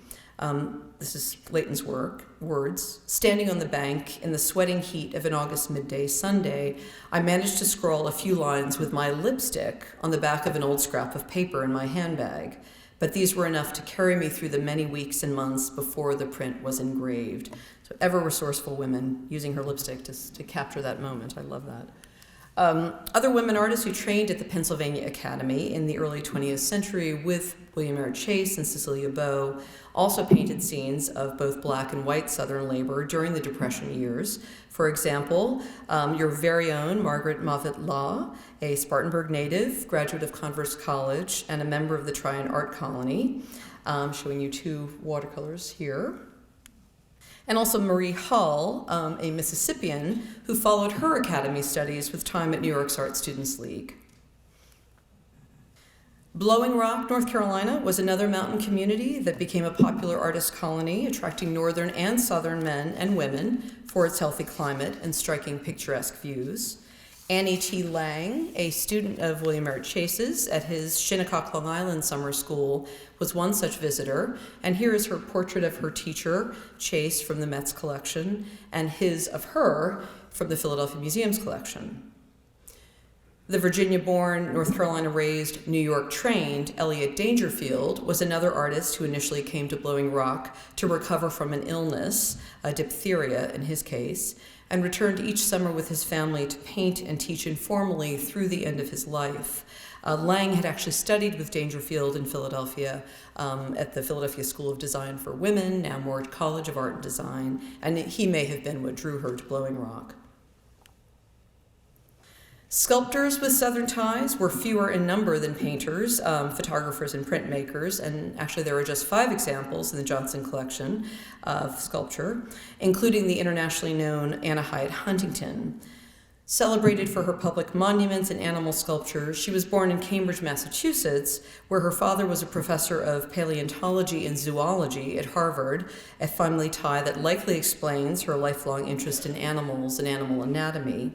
this is Leighton's words. Standing on the bank in the sweating heat of an August midday Sunday, I managed to scrawl a few lines with my lipstick on the back of an old scrap of paper in my handbag, but these were enough to carry me through the many weeks and months before the print was engraved. So ever resourceful women using her lipstick to capture that moment. I love that. Other women artists who trained at the Pennsylvania Academy in the early 20th century with William Merritt Chase and Cecilia Beau also painted scenes of both Black and white Southern labor during the Depression years. For example, your very own Margaret Moffett Law, a Spartanburg native, graduate of Converse College, and a member of the Tryon Art Colony. Showing you two watercolors here. And also Marie Hull, a Mississippian who followed her academy studies with time at New York's Art Students League. Blowing Rock, North Carolina, was another mountain community that became a popular artist colony, attracting northern and southern men and women for its healthy climate and striking picturesque views. Annie T. Lang, a student of William Merritt Chase's at his Shinnecock, Long Island summer school, was one such visitor, and here is her portrait of her teacher, Chase, from the Met's collection, and his of her from the Philadelphia Museum's collection. The Virginia-born, North Carolina-raised, New York-trained Elliot Dangerfield was another artist who initially came to Blowing Rock to recover from an illness, a diphtheria in his case, and returned each summer with his family to paint and teach informally through the end of his life. Lang had actually studied with Dangerfield in Philadelphia at the Philadelphia School of Design for Women, now Moore College of Art and Design, and he may have been what drew her to Blowing Rock. Sculptors with Southern ties were fewer in number than painters, photographers, and printmakers, and actually there are just 5 examples in the Johnston collection of sculpture, including the internationally known Anna Hyde Huntington. Celebrated for her public monuments and animal sculpture, she was born in Cambridge, Massachusetts, where her father was a professor of paleontology and zoology at Harvard, a family tie that likely explains her lifelong interest in animals and animal anatomy.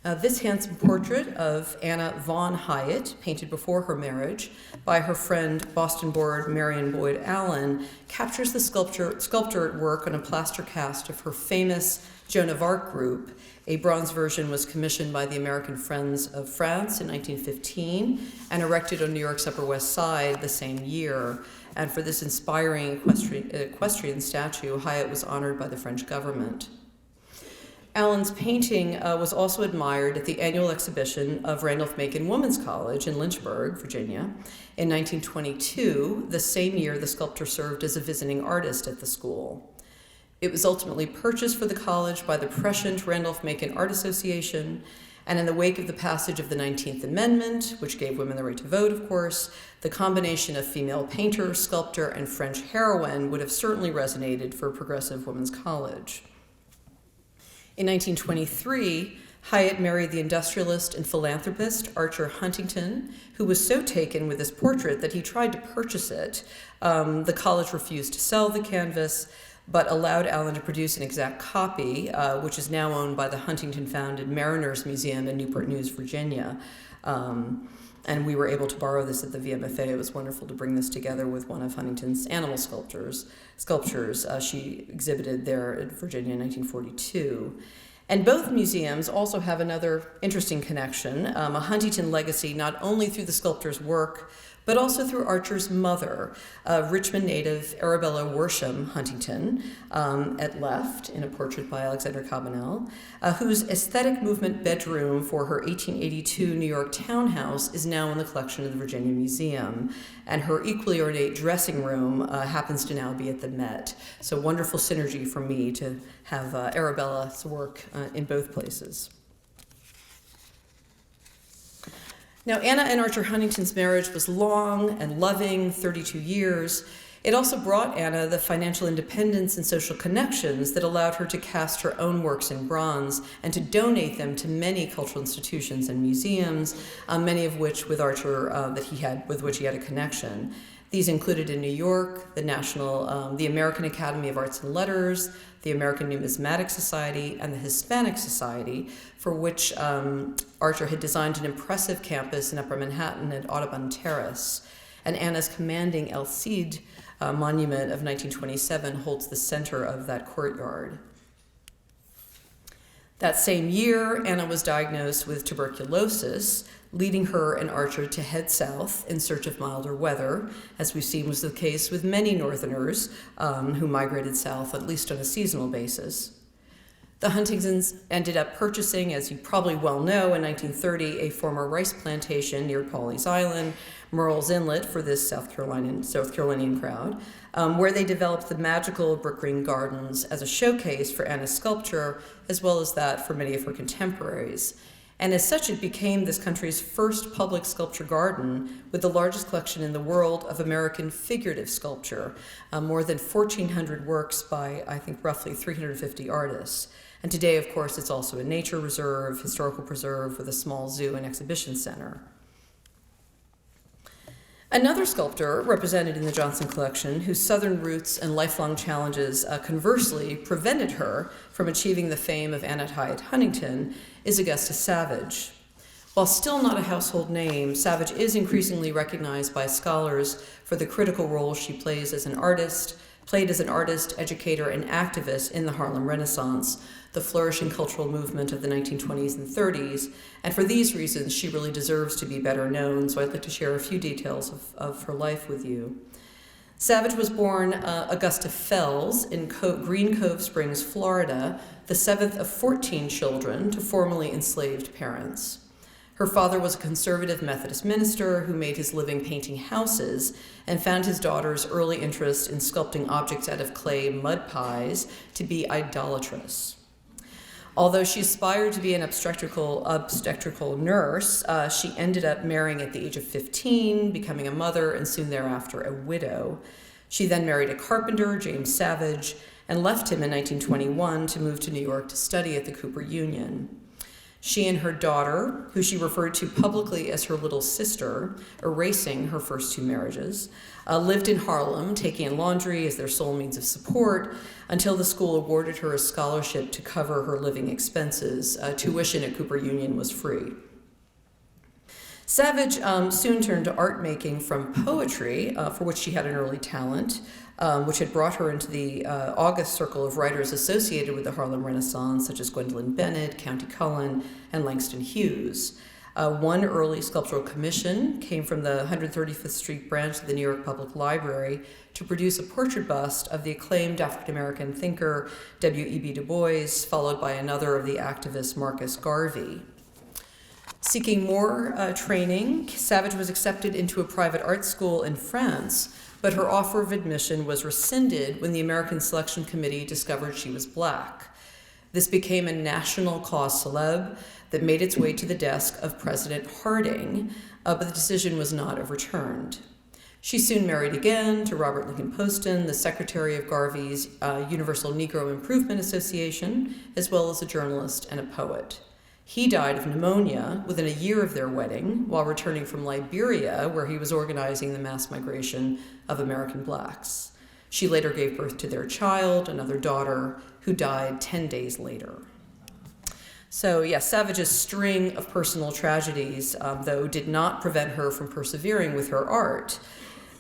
This handsome portrait of Anna Von Hyatt, painted before her marriage by her friend Boston-born Marion Boyd Allen, captures the sculptor at work on a plaster cast of her famous Joan of Arc group. A bronze version was commissioned by the American Friends of France in 1915 and erected on New York's Upper West Side the same year. And for this inspiring equestrian statue, Hyatt was honored by the French government. Allen's painting was also admired at the annual exhibition of Randolph-Macon Women's College in Lynchburg, Virginia. In 1922, the same year the sculptor served as a visiting artist at the school. It was ultimately purchased for the college by the prescient Randolph-Macon Art Association, and in the wake of the passage of the 19th Amendment, which gave women the right to vote, of course, the combination of female painter, sculptor, and French heroine would have certainly resonated for a progressive women's college. In 1923, Hyatt married the industrialist and philanthropist Archer Huntington, who was so taken with his portrait that he tried to purchase it. The college refused to sell the canvas, but allowed Allen to produce an exact copy, which is now owned by the Huntington-founded Mariners Museum in Newport News, Virginia. And we were able to borrow this at the VMFA. It was wonderful to bring this together with one of Huntington's animal sculptures. She exhibited there at Virginia in 1942. And both museums also have another interesting connection, a Huntington legacy not only through the sculptor's work, but also through Archer's mother, Richmond native Arabella Worsham Huntington, at left in a portrait by Alexander Cabanel, whose aesthetic movement bedroom for her 1882 New York townhouse is now in the collection of the Virginia Museum. And her equally ornate dressing room happens to now be at the Met. So wonderful synergy for me to have Arabella's work in both places. Now, Anna and Archer Huntington's marriage was long and loving, 32 years. It also brought Anna the financial independence and social connections that allowed her to cast her own works in bronze and to donate them to many cultural institutions and museums, many of which with Archer with which he had a connection. These included in New York, the American Academy of Arts and Letters, the American Numismatic Society, and the Hispanic Society, for which Archer had designed an impressive campus in Upper Manhattan at Audubon Terrace. And Anna's commanding El Cid monument of 1927 holds the center of that courtyard. That same year, Anna was diagnosed with tuberculosis, leading her and Archer to head south in search of milder weather, as we've seen was the case with many Northerners who migrated south, at least on a seasonal basis. The Huntingtons ended up purchasing, as you probably well know, in 1930, a former rice plantation near Pawleys Island, Murrell's Inlet for this South Carolinian crowd, where they developed the magical brick green gardens as a showcase for Anna's sculpture, as well as that for many of her contemporaries. And as such, it became this country's first public sculpture garden with the largest collection in the world of American figurative sculpture, more than 1,400 works by, I think, roughly 350 artists. And today, of course, it's also a nature reserve, historical preserve with a small zoo and exhibition center. Another sculptor represented in the Johnston collection, whose southern roots and lifelong challenges conversely prevented her from achieving the fame of Anna Hyatt Huntington, is Augusta Savage. While still not a household name, Savage is increasingly recognized by scholars for the critical role she played as an artist, educator, and activist in the Harlem Renaissance, the flourishing cultural movement of the 1920s and 30s, and for these reasons, she really deserves to be better known, so I'd like to share a few details of her life with you. Savage was born Augusta Fells in Green Cove Springs, Florida, the seventh of 14 children to formerly enslaved parents. Her father was a conservative Methodist minister who made his living painting houses and found his daughter's early interest in sculpting objects out of clay mud pies to be idolatrous. Although she aspired to be an obstetrical nurse, she ended up marrying at the age of 15, becoming a mother, and soon thereafter a widow. She then married a carpenter, James Savage, and left him in 1921 to move to New York to study at the Cooper Union. She and her daughter, who she referred to publicly as her little sister, erasing her first two marriages, lived in Harlem, taking in laundry as their sole means of support, until the school awarded her a scholarship to cover her living expenses. Tuition at Cooper Union was free. Savage soon turned to art making from poetry, for which she had an early talent, which had brought her into the august circle of writers associated with the Harlem Renaissance, such as Gwendolyn Bennett, County Cullen, and Langston Hughes. One early sculptural commission came from the 135th Street branch of the New York Public Library to produce a portrait bust of the acclaimed African-American thinker W.E.B. Du Bois, followed by another of the activist Marcus Garvey. Seeking more training, Savage was accepted into a private art school in France, but her offer of admission was rescinded when the American Selection Committee discovered she was Black. This became a national cause célèbre that made its way to the desk of President Harding, but the decision was not overturned. She soon married again to Robert Lincoln Poston, the secretary of Garvey's Universal Negro Improvement Association, as well as a journalist and a poet. He died of pneumonia within a year of their wedding while returning from Liberia, where he was organizing the mass migration of American blacks. She later gave birth to their child, another daughter, who died 10 days later. So yes, Savage's string of personal tragedies, though, did not prevent her from persevering with her art.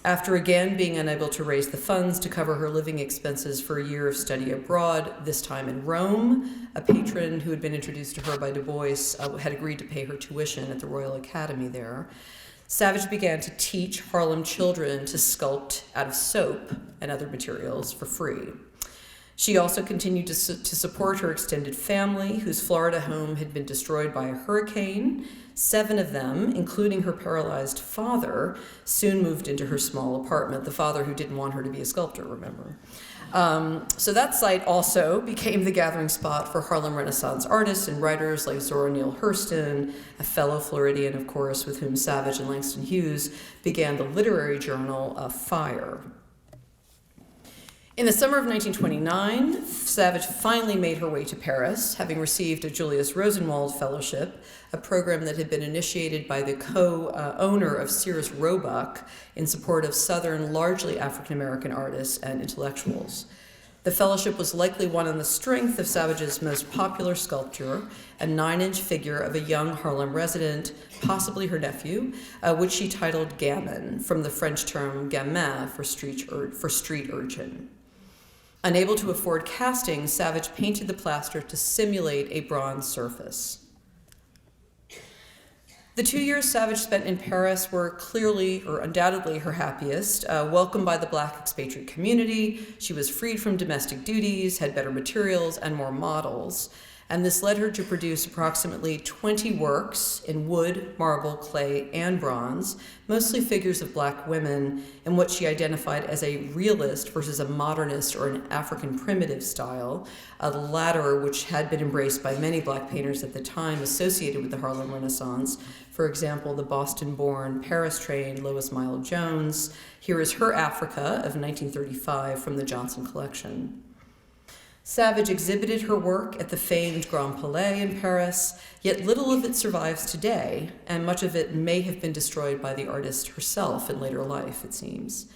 After again being unable to raise the funds to cover her living expenses for a year of study abroad, this time in Rome, a patron who had been introduced to her by Du Bois had agreed to pay her tuition at the Royal Academy there. Savage began to teach Harlem children to sculpt out of soap and other materials for free. She also continued to support her extended family, whose Florida home had been destroyed by a hurricane. 7 of them, including her paralyzed father, soon moved into her small apartment, the father who didn't want her to be a sculptor, remember. So that site also became the gathering spot for Harlem Renaissance artists and writers like Zora Neale Hurston, a fellow Floridian, of course, with whom Savage and Langston Hughes began the literary journal Fire. In the summer of 1929, Savage finally made her way to Paris, having received a Julius Rosenwald Fellowship, a program that had been initiated by the co-owner of Sears Roebuck in support of Southern, largely African-American artists and intellectuals. The fellowship was likely won on the strength of Savage's most popular sculpture, a 9-inch figure of a young Harlem resident, possibly her nephew, which she titled Gamin, from the French term gamin for street urchin. Unable to afford casting, Savage painted the plaster to simulate a bronze surface. The 2 years Savage spent in Paris were clearly, or undoubtedly, her happiest. Welcomed by the Black expatriate community, she was freed from domestic duties, had better materials, and more models. And this led her to produce approximately 20 works in wood, marble, clay, and bronze, mostly figures of Black women in what she identified as a realist versus a modernist or an African primitive style, the latter which had been embraced by many Black painters at the time associated with the Harlem Renaissance. For example, the Boston-born, Paris-trained Lois Maillet Jones. Here is her Africa of 1935 from the Johnson collection. Savage exhibited her work at the famed Grand Palais in Paris, yet little of it survives today, and much of it may have been destroyed by the artist herself in later life, it seems.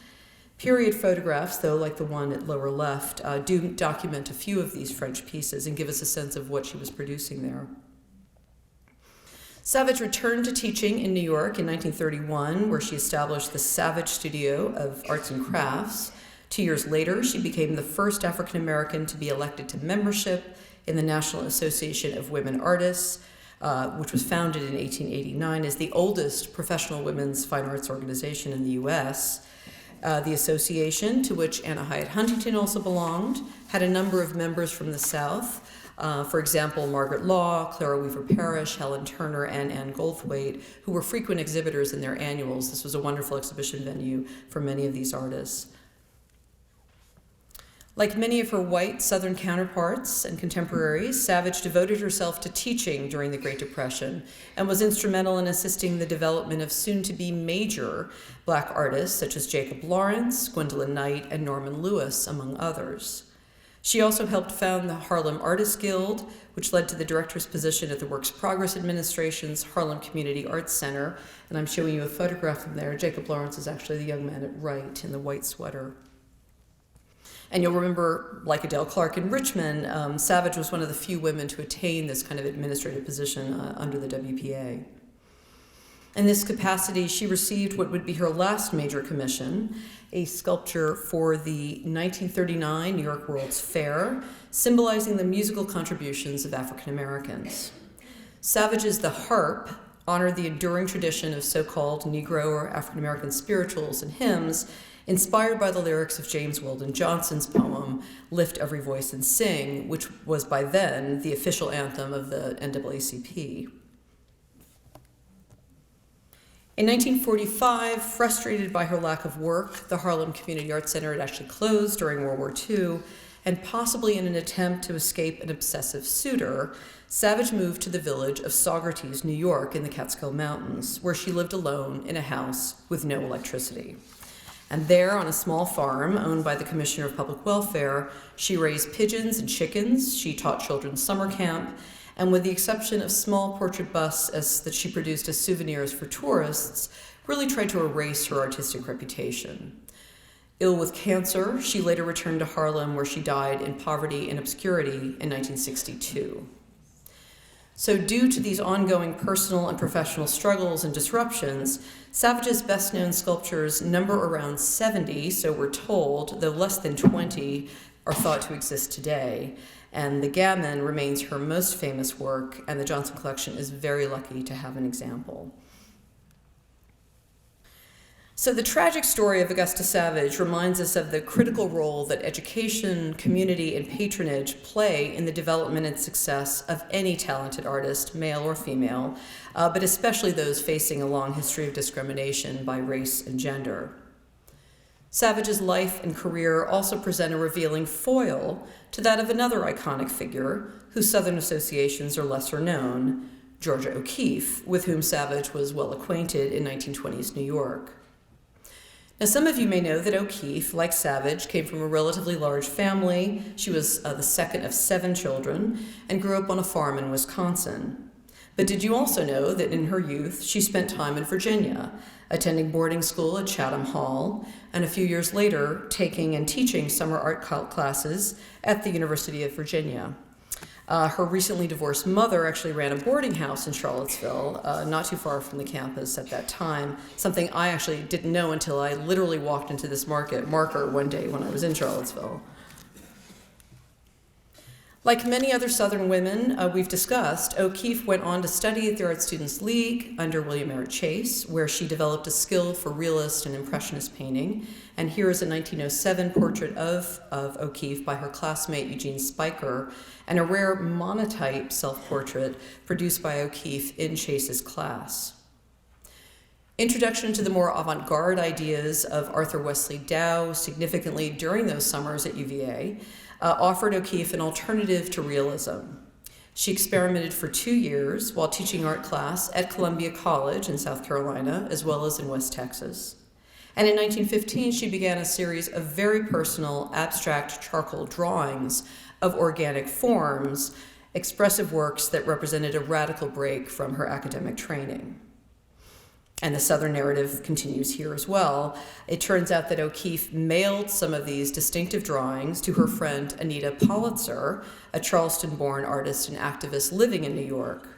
Period photographs, though, like the one at lower left, do document a few of these French pieces and give us a sense of what she was producing there. Savage returned to teaching in New York in 1931, where she established the Savage Studio of Arts and Crafts. 2 years later, she became the first African American to be elected to membership in the National Association of Women Artists, which was founded in 1889 as the oldest professional women's fine arts organization in the U.S. The association, to which Anna Hyatt Huntington also belonged, had a number of members from the South. For example, Margaret Law, Clara Weaver Parish, Helen Turner, and Anne Goldthwait, who were frequent exhibitors in their annuals. This was a wonderful exhibition venue for many of these artists. Like many of her white Southern counterparts and contemporaries, Savage devoted herself to teaching during the Great Depression and was instrumental in assisting the development of soon-to-be major Black artists such as Jacob Lawrence, Gwendolyn Knight, and Norman Lewis, among others. She also helped found the Harlem Artists Guild, which led to the director's position at the Works Progress Administration's Harlem Community Arts Center, and I'm showing you a photograph from there. Jacob Lawrence is actually the young man at right in the white sweater. And you'll remember, like Adele Clarke in Richmond, Savage was one of the few women to attain this kind of administrative position under the WPA. In this capacity, she received what would be her last major commission, a sculpture for the 1939 New York World's Fair, symbolizing the musical contributions of African Americans. Savage's The Harp honored the enduring tradition of so-called Negro or African American spirituals and hymns, inspired by the lyrics of James Weldon Johnson's poem, Lift Every Voice and Sing, which was by then the official anthem of the NAACP. In 1945, frustrated by her lack of work, the Harlem Community Arts Center had actually closed during World War II, and possibly in an attempt to escape an obsessive suitor, Savage moved to the village of Saugerties, New York, in the Catskill Mountains, where she lived alone in a house with no electricity. And there, on a small farm owned by the Commissioner of Public Welfare, she raised pigeons and chickens, she taught children's summer camp, and with the exception of small portrait busts that she produced as souvenirs for tourists, really tried to erase her artistic reputation. Ill with cancer, she later returned to Harlem, where she died in poverty and obscurity in 1962. So due to these ongoing personal and professional struggles and disruptions, Savage's best-known sculptures number around 70, so we're told, though less than 20 are thought to exist today. And the Gammon remains her most famous work, and the Johnston Collection is very lucky to have an example. So the tragic story of Augusta Savage reminds us of the critical role that education, community, and patronage play in the development and success of any talented artist, male or female, but especially those facing a long history of discrimination by race and gender. Savage's life and career also present a revealing foil to that of another iconic figure whose Southern associations are lesser known, Georgia O'Keeffe, with whom Savage was well acquainted in 1920s New York. Now, some of you may know that O'Keeffe, like Savage, came from a relatively large family. She was the second of 7 children and grew up on a farm in Wisconsin. But did you also know that in her youth, she spent time in Virginia, attending boarding school at Chatham Hall, and a few years later, taking and teaching summer art classes at the University of Virginia. Her recently divorced mother actually ran a boarding house in Charlottesville, not too far from the campus at that time, something I actually didn't know until I literally walked into this marker one day when I was in Charlottesville. Like many other Southern women we've discussed, O'Keeffe went on to study at the Art Students League under William Merritt Chase, where she developed a skill for realist and impressionist painting. And here is a 1907 portrait of O'Keeffe by her classmate Eugene Spiker, and a rare monotype self-portrait produced by O'Keeffe in Chase's class. Introduction to the more avant-garde ideas of Arthur Wesley Dow significantly during those summers at UVA offered O'Keeffe an alternative to realism. She experimented for 2 years while teaching art class at Columbia College in South Carolina, as well as in West Texas. And in 1915, she began a series of very personal, abstract charcoal drawings of organic forms, expressive works that represented a radical break from her academic training. And the Southern narrative continues here as well. It turns out that O'Keeffe mailed some of these distinctive drawings to her friend Anita Politzer, a Charleston-born artist and activist living in New York.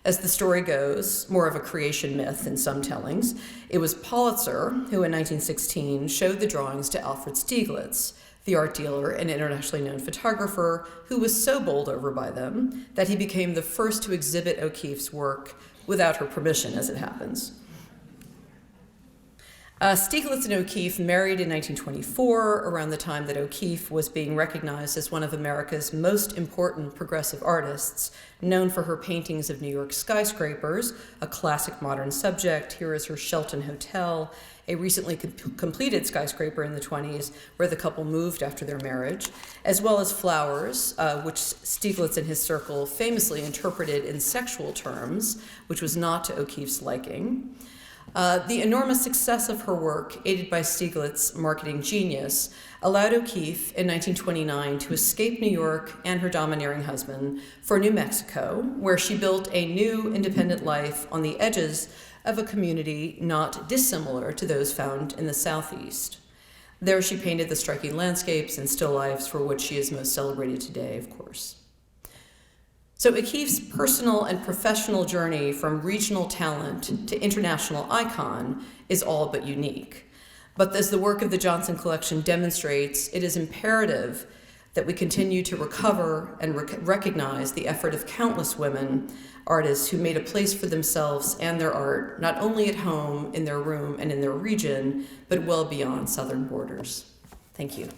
As the story goes, more of a creation myth in some tellings, it was Politzer who in 1916 showed the drawings to Alfred Stieglitz, the art dealer and internationally known photographer, who was so bowled over by them that he became the first to exhibit O'Keeffe's work without her permission, as it happens. Stieglitz and O'Keeffe married in 1924, around the time that O'Keeffe was being recognized as one of America's most important progressive artists, known for her paintings of New York skyscrapers, a classic modern subject. Here is her Shelton Hotel, a recently completed skyscraper in the 20s where the couple moved after their marriage, as well as Flowers, which Stieglitz and his circle famously interpreted in sexual terms, which was not to O'Keeffe's liking. The enormous success of her work, aided by Stieglitz's marketing genius, allowed O'Keeffe in 1929 to escape New York and her domineering husband for New Mexico, where she built a new independent life on the edges of a community not dissimilar to those found in the Southeast. There she painted the striking landscapes and still lifes for which she is most celebrated today, of course. So O'Keeffe's personal and professional journey from regional talent to international icon is all but unique. But as the work of the Johnston Collection demonstrates, it is imperative that we continue to recover and recognize the effort of countless women artists who made a place for themselves and their art, not only at home, in their room, and in their region, but well beyond Southern borders. Thank you.